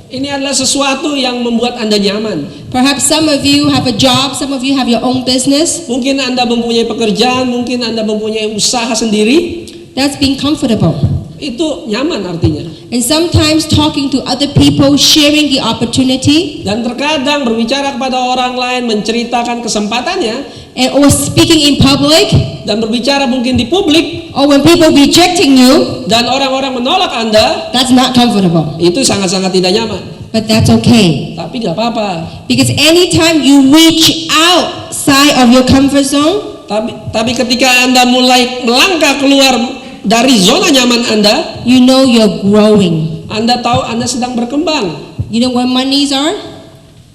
Ini adalah sesuatu yang membuat Anda nyaman. Perhaps some of you have a job, some of you have your own business. Mungkin Anda mempunyai pekerjaan, mungkin Anda mempunyai usaha sendiri. That's being comfortable. Itu nyaman artinya. And sometimes talking to other people, sharing the opportunity, Dan terkadang berbicara kepada orang lain, menceritakan kesempatannya, and or speaking in public, dan berbicara mungkin di publik, or when people rejecting you, dan orang-orang menolak Anda, that's not comfortable. itu sangat-sangat tidak nyaman. But that's okay. Tapi nggak apa-apa. Because anytime you reach outside of your comfort zone, Tapi ketika Anda mulai melangkah keluar dari zona nyaman Anda, you know you're growing. Anda tahu Anda sedang berkembang. You know what monies are?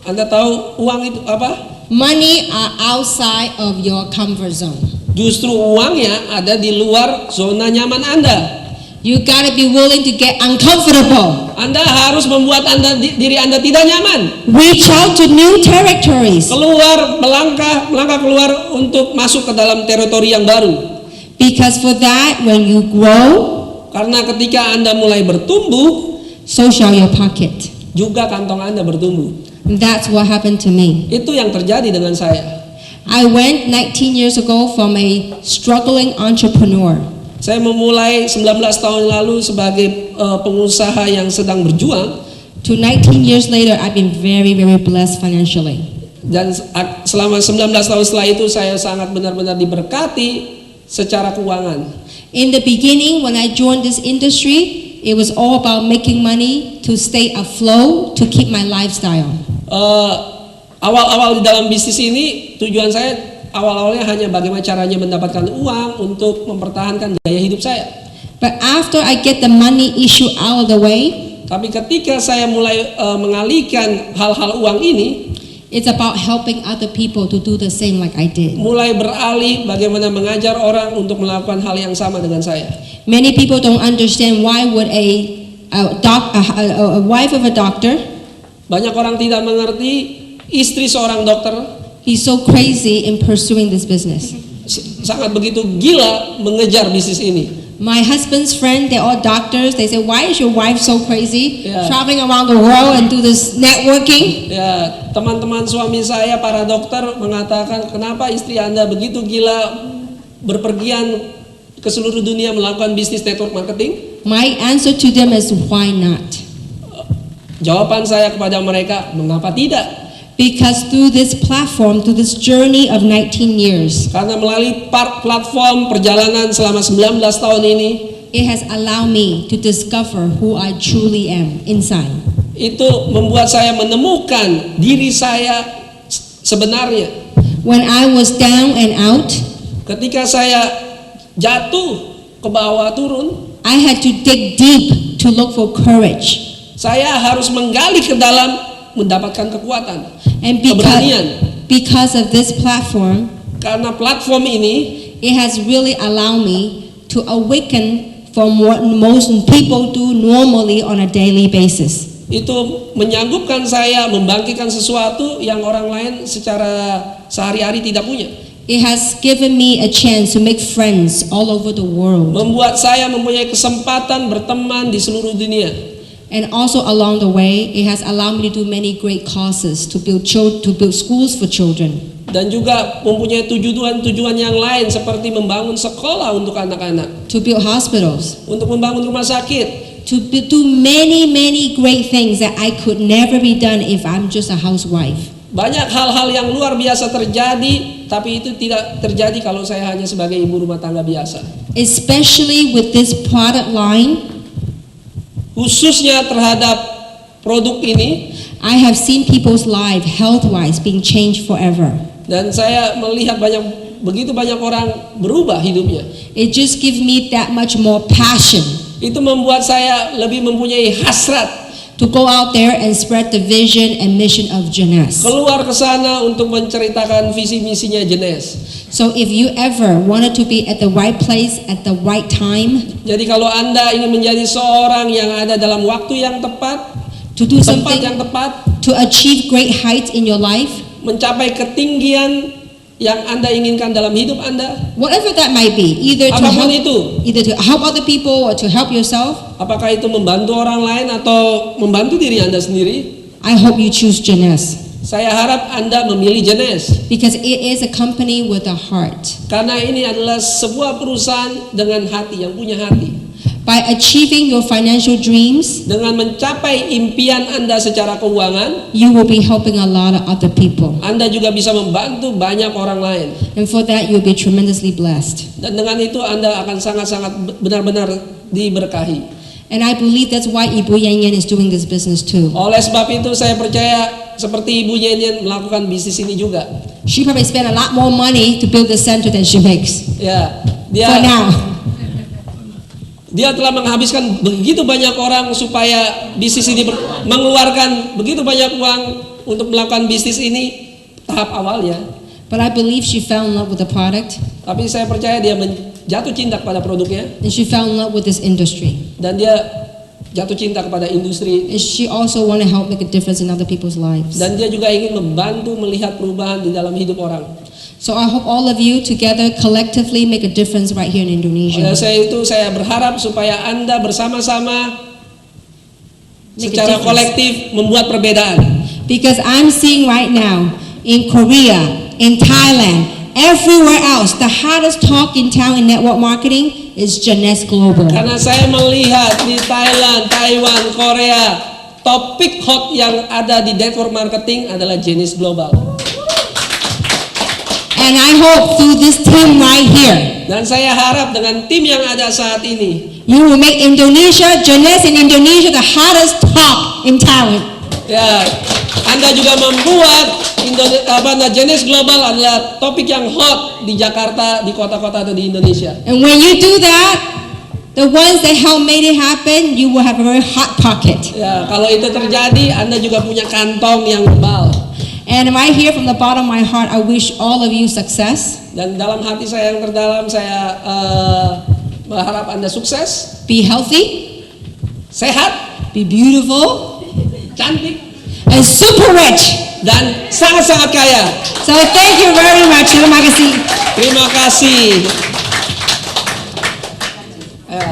Anda tahu uang itu apa? Money are outside of your comfort zone. Justru uangnya ada di luar zona nyaman Anda. You gotta be willing to get uncomfortable. Anda harus membuat diri Anda tidak nyaman. Reach out to new territories. Keluar, melangkah keluar untuk masuk ke dalam teritori yang baru. Because for that, when you grow, Karena ketika Anda mulai bertumbuh, so shall your pocket. juga kantong Anda bertumbuh. And that's what happened to me. Itu yang terjadi dengan saya. I went 19 years ago from a struggling entrepreneur Saya memulai 19 tahun lalu sebagai pengusaha yang sedang berjuang, to 19 years later, I've been very, very blessed financially. dan selama 19 tahun setelah itu saya sangat benar-benar diberkati secara keuangan. In the beginning, when I joined this industry, it was all about making money to stay afloat, to keep my lifestyle. Awal-awal di dalam bisnis ini tujuan saya awal-awalnya hanya bagaimana caranya mendapatkan uang untuk mempertahankan gaya hidup saya. But after I get the money issue out of the way, Tapi ketika saya mulai mengalihkan hal-hal uang ini, it's about helping other people to do the same like I did. mulai beralih bagaimana mengajar orang untuk melakukan hal yang sama dengan saya. Many people don't understand why would a wife of a doctor, Banyak orang tidak mengerti istri seorang dokter he's so crazy in pursuing this business. sangat begitu gila mengejar bisnis ini. My husband's friend, they're all doctors. They say, why is your wife so crazy, Yeah. traveling around the world and do this networking? Ya, teman-teman suami saya para dokter mengatakan, kenapa istri Anda begitu gila berpergian ke seluruh dunia melakukan bisnis network marketing? My answer to them is, why not? Jawaban saya kepada mereka, mengapa tidak? Because through this platform, through this journey of 19 years, Karena melalui platform perjalanan selama 19 tahun ini, it has allowed me to discover who I truly am inside. itu membuat saya menemukan diri saya sebenarnya. When I was down and out, Ketika saya jatuh ke bawah turun, I had to dig deep to look for courage. saya harus menggali ke dalam mendapatkan kekuatan, And keberanian. because of this platform, Karena platform ini it has really allowed me to awaken from what most people do normally on a daily basis. itu menyanggupkan saya membangkitkan sesuatu yang orang lain secara sehari-hari tidak punya. It has given me a chance to make friends all over the world. Membuat saya mempunyai kesempatan berteman di seluruh dunia. And also along the way, it has allowed me to do many great causes to build schools for children. Dan juga mempunyai tujuan-tujuan yang lain seperti membangun sekolah untuk anak-anak, To build hospitals, untuk membangun rumah sakit, to do many great things that I could never be done if I'm just a housewife. Banyak hal-hal yang luar biasa terjadi, tapi itu tidak terjadi kalau saya hanya sebagai ibu rumah tangga biasa. Especially with this product line, Khususnya terhadap produk ini, I have seen people's life health-wise being changed forever. dan saya melihat begitu banyak orang berubah hidupnya. It just gives me that much more passion Itu membuat saya lebih mempunyai hasrat to go out there and spread the vision and mission of Jeunesse. keluar ke sana untuk menceritakan visi misinya Jeunesse. So if you ever wanted to be at the right place at the right time, Jadi kalau Anda ingin menjadi seorang yang ada dalam waktu yang tepat, to do tempat yang something, tepat, to achieve great heights in your life, mencapai ketinggian yang Anda inginkan dalam hidup Anda, whatever that might be, apapun itu, either to help other people or to help yourself, apakah itu membantu orang lain atau membantu diri Anda sendiri, I hope you choose Jeunesse. saya harap Anda memilih Jeunesse. Because it is a company with a heart. Karena ini adalah sebuah perusahaan dengan hati, yang punya hati. By achieving your financial dreams, Dengan mencapai impian Anda secara keuangan, you will be helping a lot of other people. Anda juga bisa membantu banyak orang lain. And for that, you'll be tremendously blessed. Dan dengan itu Anda akan sangat-sangat benar-benar diberkahi. And I believe that's why Ibu Yan Yan is doing this business too. Oleh sebab itu saya percaya seperti Ibu Yan Yan melakukan bisnis ini juga. She probably spent a lot more money to build the center than she makes. Ya, For now. dia telah menghabiskan begitu banyak orang supaya bisnis ini mengeluarkan begitu banyak uang untuk melakukan bisnis ini tahap awalnya. But I believe she fell in love with the product, Tapi saya percaya dia jatuh cinta kepada produknya and she fell in love with this industry. dan dia jatuh cinta kepada industri, And she also want to help make a difference in other people's lives. dan dia juga ingin membantu melihat perubahan di dalam hidup orang. So I hope all of you together collectively make a difference right here in Indonesia. Saya berharap supaya Anda bersama-sama Make a secara difference. kolektif membuat perbedaan. Because I'm seeing right now in Korea, in Thailand, everywhere else, the hottest talk in town in network marketing is Jeunesse Global. Karena saya melihat di Thailand, Taiwan, Korea, topik hot yang ada di network marketing adalah Jeunesse Global. And I hope through this team right here, Dan saya harap dengan tim yang ada saat ini, you will make Indonesia, Jeunesse in Indonesia, the hottest talk in talent. ya, Anda juga membuat Jeunesse Global adalah topik yang hot di Jakarta, di kota-kota atau di Indonesia. And when you do that, the ones that helped made it happen, you will have a very hot pocket. Ya, kalau itu terjadi, Anda juga punya kantong yang tebal. And right here from the bottom of my heart, I wish all of you success. Dan dalam hati saya yang terdalam, saya berharap Anda sukses, Be healthy, sehat, be beautiful, cantik, and super rich. dan sangat-sangat kaya. So thank you very much. Terima kasih. Terima kasih. Ya.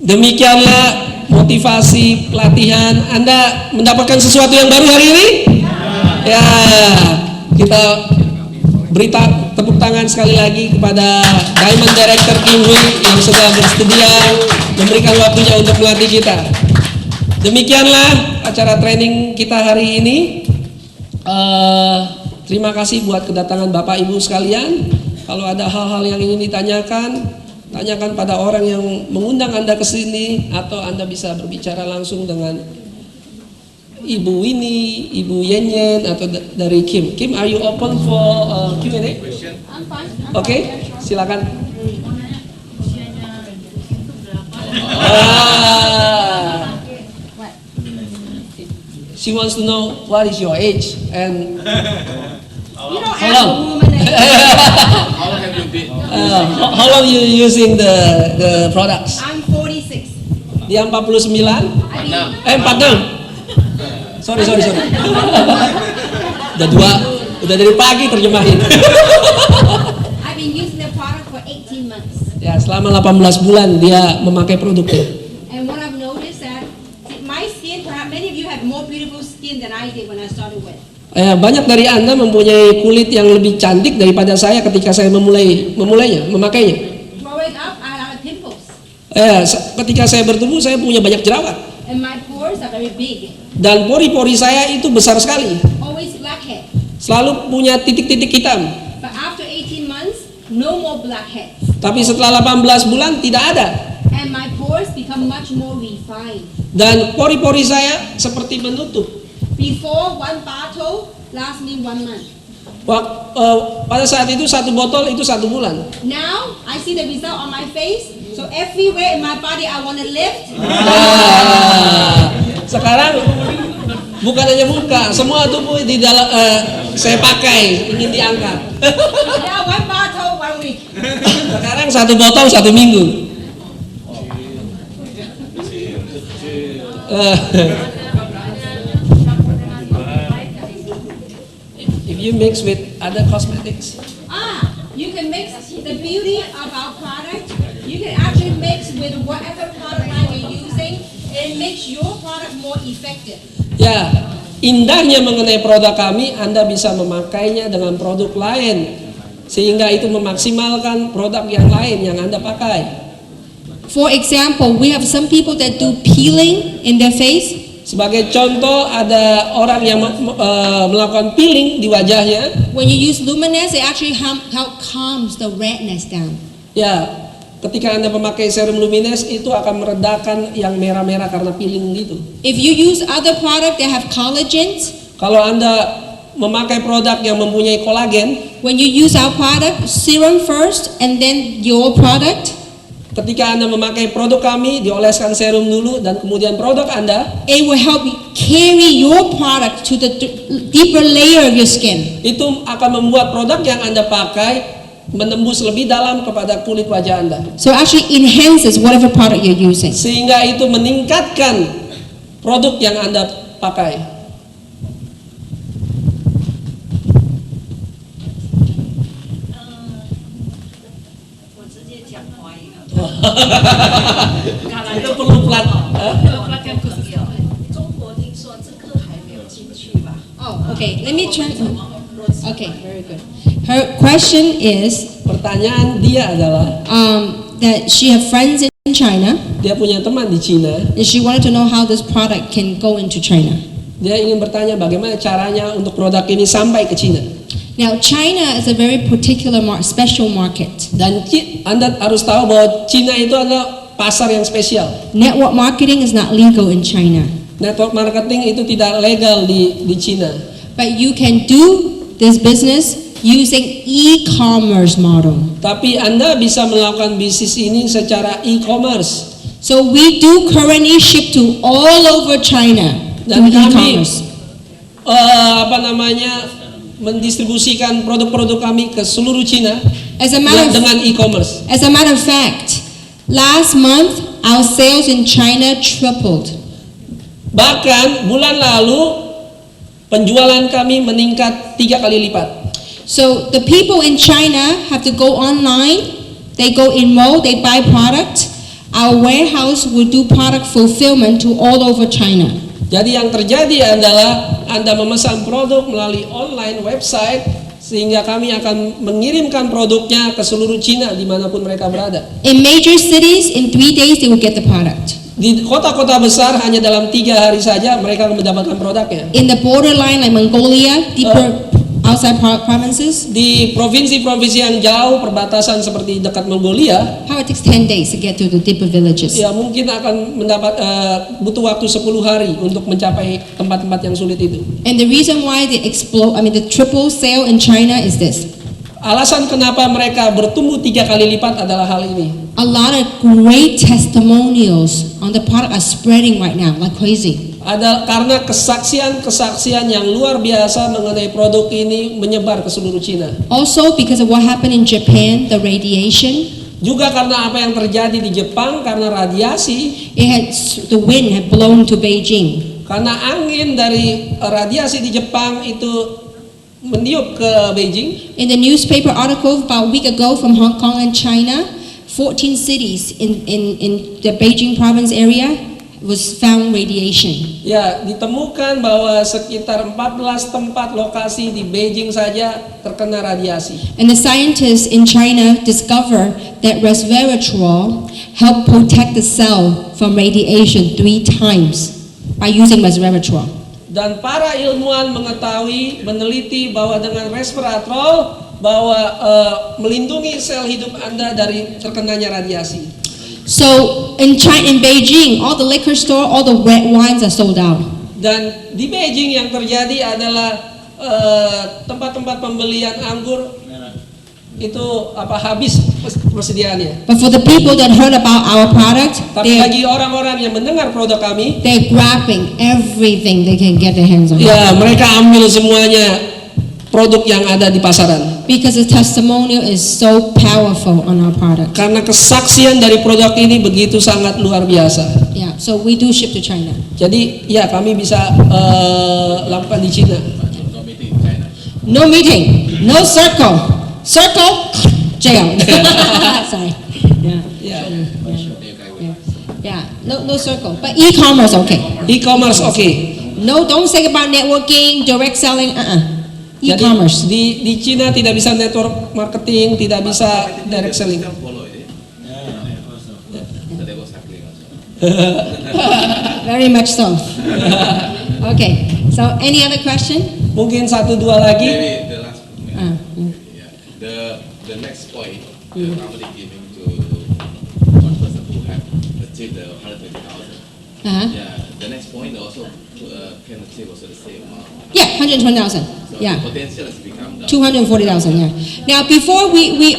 Demikianlah motivasi pelatihan. Anda mendapatkan sesuatu yang baru hari ini? Ya, kita beri tepuk tangan sekali lagi kepada Diamond Director Kim Hui yang sudah bersedia memberikan waktunya untuk melatih kita. Demikianlah acara training kita hari ini. Terima kasih buat kedatangan Bapak Ibu sekalian. Kalau ada hal-hal yang ingin ditanyakan, tanyakan pada orang yang mengundang Anda ke sini, atau Anda bisa berbicara langsung dengan Ibu Winnie, Ibu Yan Yan, atau dari Kim. Kim, are you open for Q&A? I'm fine. Oke, silakan. She wants to know what is your age and You don't how ask a long? woman that. How long have you been? How long you using the products? I'm 46. Dia 49? I mean, 46. Sorry. Udah dari pagi terjemahin. I've been using the product for 18 months. Ya, selama 18 bulan dia memakai produknya. And what I've noticed that my skin, perhaps many of you have more beautiful skin than I did when I started with. Banyak dari Anda mempunyai kulit yang lebih cantik daripada saya ketika saya memakainya. Growing up, I had a lot of pimples. Ketika saya bertumbuh, saya punya banyak jerawat. And my pores are very big. Dan pori-pori saya itu besar sekali. Always blackhead. Selalu punya titik-titik hitam. But after 18 months, no more blackheads. Tapi setelah 18 bulan tidak ada. And my pores become much more refined. Dan pori-pori saya seperti menutup. Before, one bottle lasts me 1 month. Pada saat itu satu botol itu 1 bulan. Now, I see the result on my face. So everywhere in my body I want to lift. Sekarang bukan hanya muka, semua tubuh di dalam saya pakai, ingin diangkat. Now one bottle, 1 week. Sekarang 1 botol 1 minggu. If you mix with other cosmetics? You can mix the beauty of our product. You can actually mix with whatever product line you're using. It makes your product more effective. Ya, indahnya mengenai produk kami, Anda bisa memakainya dengan produk lain, sehingga itu memaksimalkan produk yang lain yang Anda pakai. For example, we have some people that do peeling in their face. Sebagai contoh, ada orang yang melakukan peeling di wajahnya. When you use Luminous, it actually help calms the redness down. Ya, ketika Anda memakai serum Luminous, itu akan meredakan yang merah-merah karena peeling gitu. If you use other product that have collagens, Kalau Anda memakai produk yang mempunyai kolagen, when you use our product, serum first and then your product, ketika Anda memakai produk kami, dioleskan serum dulu dan kemudian produk Anda, it will help you carry your product to the deeper layer of your skin. itu akan membuat produk yang Anda pakai menembus lebih dalam kepada kulit wajah Anda. So it actually enhances whatever product you're using. Sehingga itu meningkatkan produk yang Anda pakai. Itu perlu pelat. Oh, okay. Let me try. Okay, very good. Her question is Pertanyaan dia adalah, that she have friends in China dia punya teman di Cina. and she wanted to know how this product can go into China. Dia ingin bertanya bagaimana caranya untuk produk ini sampai ke Cina. Now, China is a very particular special market. Dan Anda harus tahu bahwa Cina itu adalah pasar yang spesial. Network marketing is not legal in China, Network marketing itu tidak legal di Cina. but you can do this business using e-commerce model. Tapi Anda bisa melakukan bisnis ini secara e-commerce. So we do currently ship to all over China Dan through kami e-commerce. mendistribusikan produk-produk kami ke seluruh Cina As a matter of dengan e-commerce. As a matter of fact, last month our sales in China tripled. Bahkan bulan lalu penjualan kami meningkat 3 kali lipat. So the people in China have to go online, they go in mall, they buy product. Our warehouse will do product fulfillment to all over China. Jadi yang terjadi adalah Anda memesan produk melalui online website, sehingga kami akan mengirimkan produknya ke seluruh Cina dimanapun mereka berada. In major cities, in 3 days they will get the product. Di kota-kota besar hanya dalam 3 hari saja mereka akan mendapatkan produknya. In the borderline like Mongolia, deeper outside provinces, Di provinsi-provinsi yang jauh perbatasan seperti dekat Mongolia, how it takes 10 days to get to the deeper villages. ya mungkin akan butuh waktu 10 hari untuk mencapai tempat-tempat yang sulit itu. And the reason why they the triple sale in China is this. Alasan kenapa mereka bertumbuh 3 kali lipat adalah hal ini. A lot of great testimonials on the product are spreading right now like crazy. Ada karena kesaksian-kesaksian yang luar biasa mengenai produk ini menyebar ke seluruh Cina. Also because of what happened in Japan, the radiation, Juga karena apa yang terjadi di Jepang karena radiasi, the wind had blown to Beijing. karena angin dari radiasi di Jepang itu meniup ke Beijing. In the newspaper article about a week ago from Hong Kong and China, 14 cities in the Beijing province area was found radiation. Ya, ditemukan bahwa sekitar 14 tempat lokasi di Beijing saja terkena radiasi. And the scientists in China discovered that resveratrol helped protect the cell from radiation 3 times by using resveratrol. Dan para ilmuwan mengetahui, meneliti bahwa dengan resveratrol bahwa melindungi sel hidup Anda dari terkenanya radiasi. So in China, in Beijing, all the liquor store, all the red wines are sold out. Dan di Beijing yang terjadi adalah tempat-tempat pembelian anggur itu habis persediaannya. But for the people that heard about our product, Tapi bagi orang-orang yang mendengar produk kami, they're grabbing everything they can get their hands on. ya mereka ambil semuanya produk yang ada di pasaran. Because the testimonial is so powerful on our product. Karena kesaksian dari produk ini begitu sangat luar biasa. Yeah, so we do ship to China. Jadi ya kami bisa lakukan di China. No meeting, no circle. Circle, jail. Sorry. Yeah. No circle. But e-commerce okay. E-commerce oke. No, don't say about networking, direct selling. Jadi E-commerce. di Cina tidak bisa network marketing, tidak bisa direct selling. Very much so. Okay. So any other question? Mungkin 1-2 lagi. Maybe the last Ah, the next point normally giving to one person who have achieved the 120,000. Yeah, the next point also can achieve also the same amount. Yeah, 120,000. So Yeah. the potential has become double. 240,000. Yeah. Now before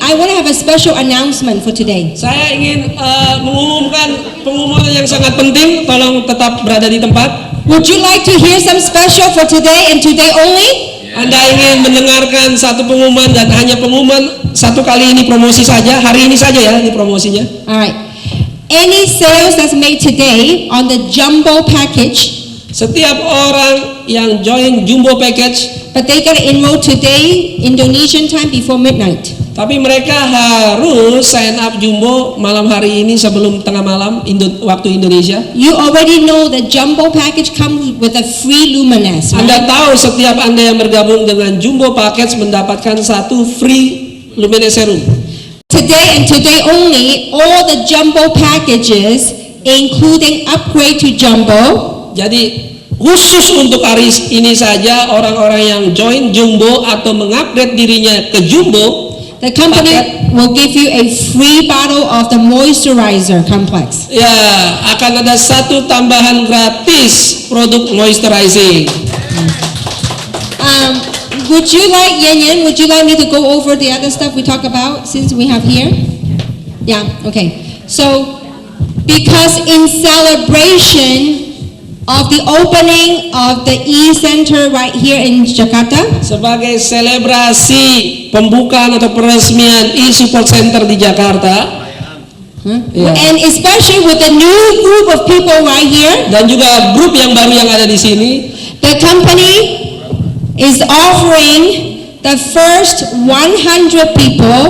I want to have a special announcement for today. Saya ingin mengumumkan pengumuman yang sangat penting. Tolong tetap berada di tempat. Would you like to hear some special for today and today only? Anda ingin mendengarkan satu pengumuman dan hanya pengumuman satu kali ini, promosi saja, hari ini saja ya, ini promosinya. All right. Any sales that's made today on the jumbo package, Setiap orang yang join jumbo package, but they gotta enroll today Indonesian time before midnight. tapi mereka harus sign up jumbo malam hari ini sebelum tengah malam waktu Indonesia. You already know the jumbo package comes with a free luminous. Right? Anda tahu setiap Anda yang bergabung dengan jumbo package mendapatkan satu free luminous serum. Today and today only, all the jumbo packages, including upgrade to jumbo, Jadi khusus untuk hari ini saja orang-orang yang join jumbo atau mengupgrade dirinya ke jumbo, the company will give you a free bottle of the moisturizer complex. ya akan ada satu tambahan gratis produk moisturizing. Would you like, Yan, would you like me to go over the other stuff we talk about since we have here? Yeah, okay. So, because in celebration of the opening of the e-center right here in Jakarta, Sebagai selebrasi pembukaan atau peresmian e-support center di Jakarta, ya, and especially with the new group of people right here, dan juga grup yang baru yang ada di sini, the company is offering the first 100 people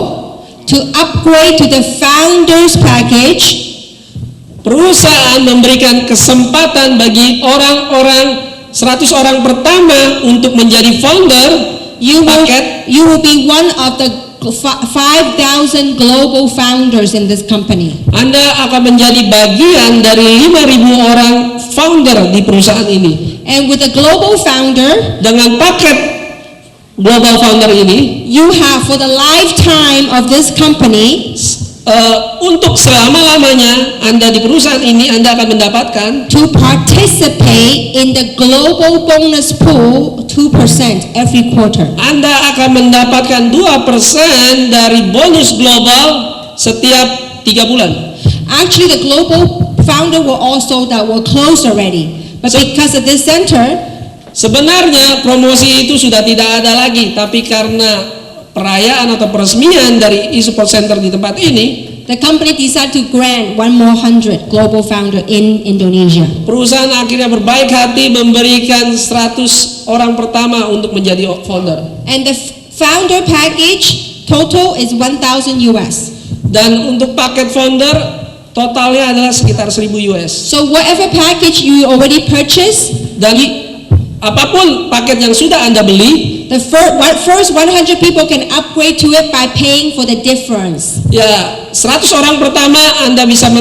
to upgrade to the founders package. perusahaan memberikan kesempatan bagi orang-orang 100 orang pertama untuk menjadi founder paket. You will be one of the 5,000 global founders in this company. Anda akan menjadi bagian dari 5.000 orang founder di perusahaan ini. And with a global founder, Dengan paket global founder ini, you have for the lifetime of this company untuk selama-lamanya Anda di perusahaan ini, Anda akan mendapatkan to participate in the global bonus pool 2% every quarter. Anda akan mendapatkan 2% dari bonus global setiap 3 bulan. Actually, the global founder will close already. But because of this center, Sebenarnya promosi itu sudah tidak ada lagi, tapi karena perayaan atau peresmian dari e-support center di tempat ini, the company decided to grant one more 100 global founder in Indonesia. perusahaan akhirnya berbaik hati memberikan 100 orang pertama untuk menjadi founder. And the founder package total is 1,000 US. Dan untuk paket founder totalnya adalah sekitar 1.000 US. So whatever package you already purchased, Dan apapun paket yang sudah Anda beli, the first 100 people can upgrade to it by paying for the difference. ya 100 orang pertama Anda bisa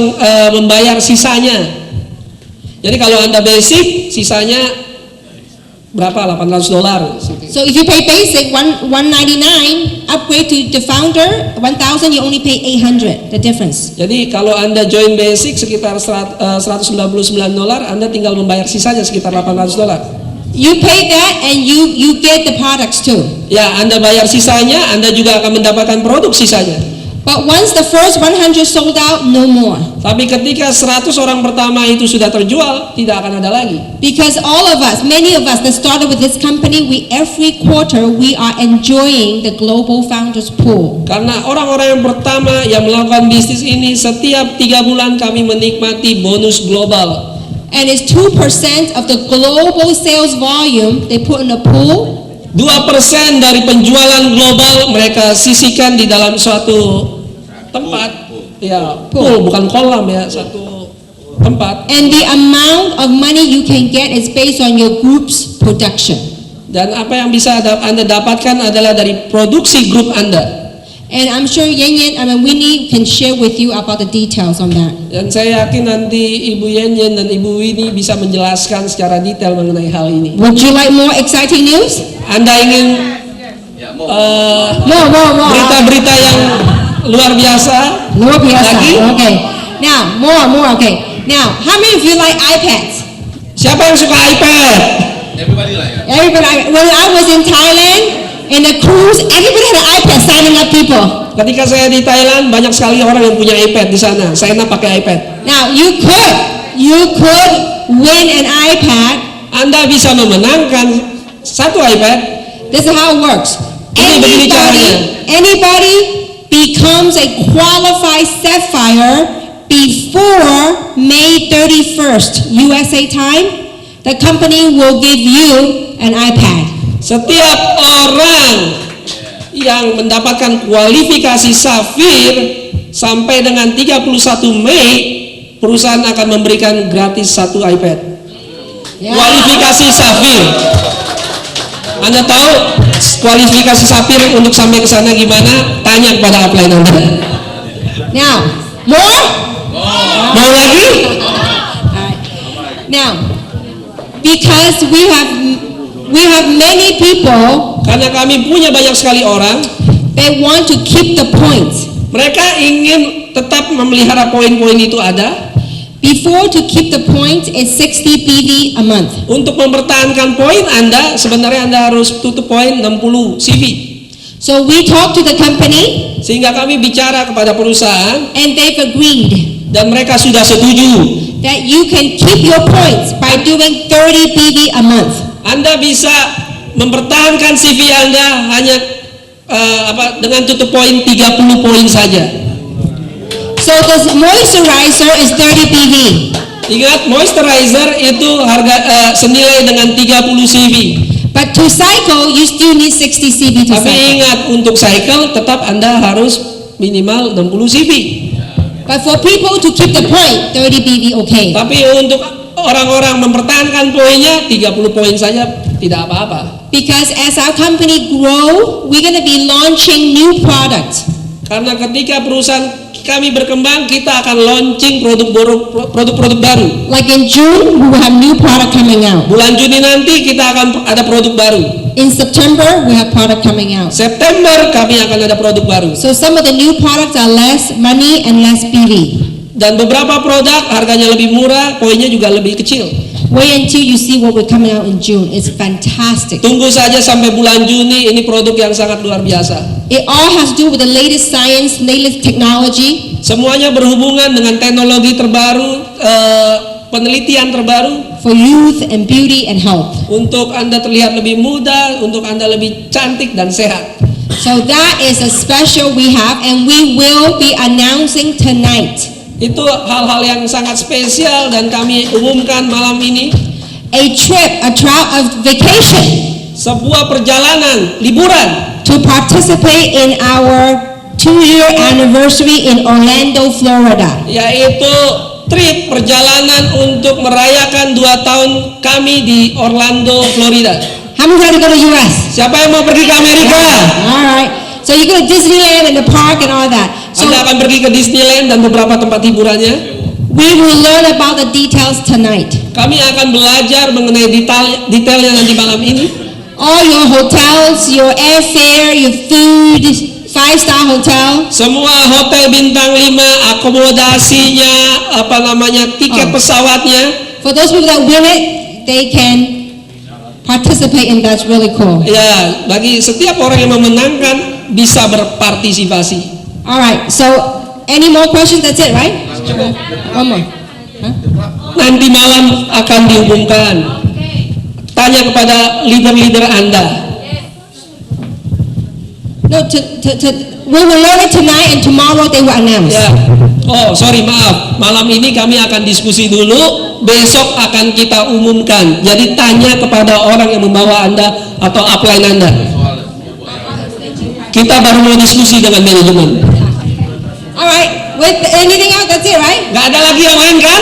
membayar sisanya. Jadi kalau Anda basic, sisanya berapa? $800. So if you pay basic 199, upgrade to the founder 1,000, you only pay 800. The difference. Jadi kalau Anda join basic sekitar $199, Anda tinggal membayar sisanya sekitar $800. You pay that and you get the products too. Ya, Anda bayar sisanya, Anda juga akan mendapatkan produk sisanya. But once the first 100 sold out, no more. Tapi ketika 100 orang pertama itu sudah terjual, tidak akan ada lagi. Because all of us, many of us that started with this company, every quarter we are enjoying the global founders pool. Karena orang-orang yang pertama yang melakukan bisnis ini, setiap 3 bulan kami menikmati bonus global. And it's 2% of the global sales volume they put in the pool. 2% dari penjualan global mereka sisihkan di dalam suatu tempat, ya pool, bukan kolam ya, satu tempat. And the amount of money you can get is based on your group's production. Dan apa yang bisa Anda dapatkan adalah dari produksi grup Anda. And I'm sure Winnie can share with you about the details on that. Dan saya yakin nanti Ibu Yen dan Ibu Winnie bisa menjelaskan secara detail mengenai hal ini. Would you like more exciting news? Anda ingin Yeah, more. More. berita-berita yang luar biasa? Luar biasa. Lagi? Okay. Now, more. Okay. Now, how many of you like iPads? Siapa yang suka iPad? Everybody like Everybody. When I was in Thailand, in the cruise, everybody had an iPad signing up people. Ketika saya di Thailand, banyak sekali orang yang punya iPad di sana. Saya pakai iPad. Now, you could win an iPad. Anda bisa memenangkan satu iPad. This is how it works. Begini caranya. Anybody becomes a qualified Sapphire before May 31st, USA time, the company will give you an iPad. Setiap orang yang mendapatkan kualifikasi Safir sampai dengan 31 Mei, perusahaan akan memberikan gratis satu iPad. Yeah. Kualifikasi Safir. Anda tahu kualifikasi Safir untuk sampai ke sana gimana? Tanya kepada upline Anda. Now, more? Mau lagi? Alright. Now, because we have many people, Karena kami punya banyak sekali orang, they want to keep the points. mereka ingin tetap memelihara poin-poin itu ada. Before, to keep the points is 60 PV a month. Untuk mempertahankan poin Anda, sebenarnya Anda harus tutup poin 60 CV. So we talk to the company, Sehingga kami bicara kepada perusahaan and they've agreed dan mereka sudah setuju. that you can keep your points by doing 30 PV a month. Anda bisa mempertahankan CV Anda hanya dengan tutup poin 30 poin saja. So this moisturizer is 30 PV. Ingat, moisturizer itu harga senilai dengan 30 CV. But to cycle, you still need 60 CV to Tapi cycle. ingat, untuk cycle tetap Anda harus minimal 60 CV. But for people to keep the point, 30 PV okay. Tapi untuk orang-orang mempertahankan poinnya 30 poin saja tidak apa-apa. Because as our company grow, we're going to be launching new products. Karena ketika perusahaan kami berkembang, kita akan launching produk-produk baru. Like in June, we will have new product coming out. Bulan Juni nanti kita akan ada produk baru. In September, we have product coming out. September kami akan ada produk baru. So some of the new products are less money and less PV. Dan beberapa produk harganya lebih murah, poinnya juga lebih kecil. Wait until you see what we're coming out in June. It's fantastic. Tunggu saja sampai bulan Juni, ini produk yang sangat luar biasa. It all has to do with the latest science, latest technology. Semuanya berhubungan dengan teknologi terbaru, penelitian terbaru. For youth and beauty and health. Untuk Anda terlihat lebih muda, untuk Anda lebih cantik dan sehat. So that is a special we have, and we will be announcing tonight. Itu hal-hal yang sangat spesial dan kami umumkan malam ini. A vacation Sebuah perjalanan, liburan. to participate in our 2-year anniversary in Orlando, Florida. Yaitu trip perjalanan untuk merayakan 2 tahun kami di Orlando, Florida. How many want to go to US? Siapa yang mau pergi ke Amerika? All right. So you go to Disneyland and the park and all that. So Anda akan pergi ke Disneyland dan beberapa tempat hiburannya. we will learn about the details tonight. Kami akan belajar mengenai detailnya nanti malam ini. All your hotels, your airfare, your food, 5-star hotel. Semua hotel bintang 5, akomodasinya, tiket pesawatnya. For those people that win it, they can participate in that's really cool. Ya, bagi setiap orang yang memenangkan bisa berpartisipasi. All right. So any more questions? That's it, right? One more. Huh? Nanti malam akan diumumkan. Tanya kepada leader-leader Anda. No, we will learn it tonight and tomorrow they will announce. Ya. Oh, sorry, maaf. Malam ini kami akan diskusi dulu. besok akan kita umumkan. Jadi tanya kepada orang yang membawa Anda atau upline Anda. Kita baru mau diskusi dengan manajemen. All right. With anything else, that's it, right? Gak ada lagi yang lain kan?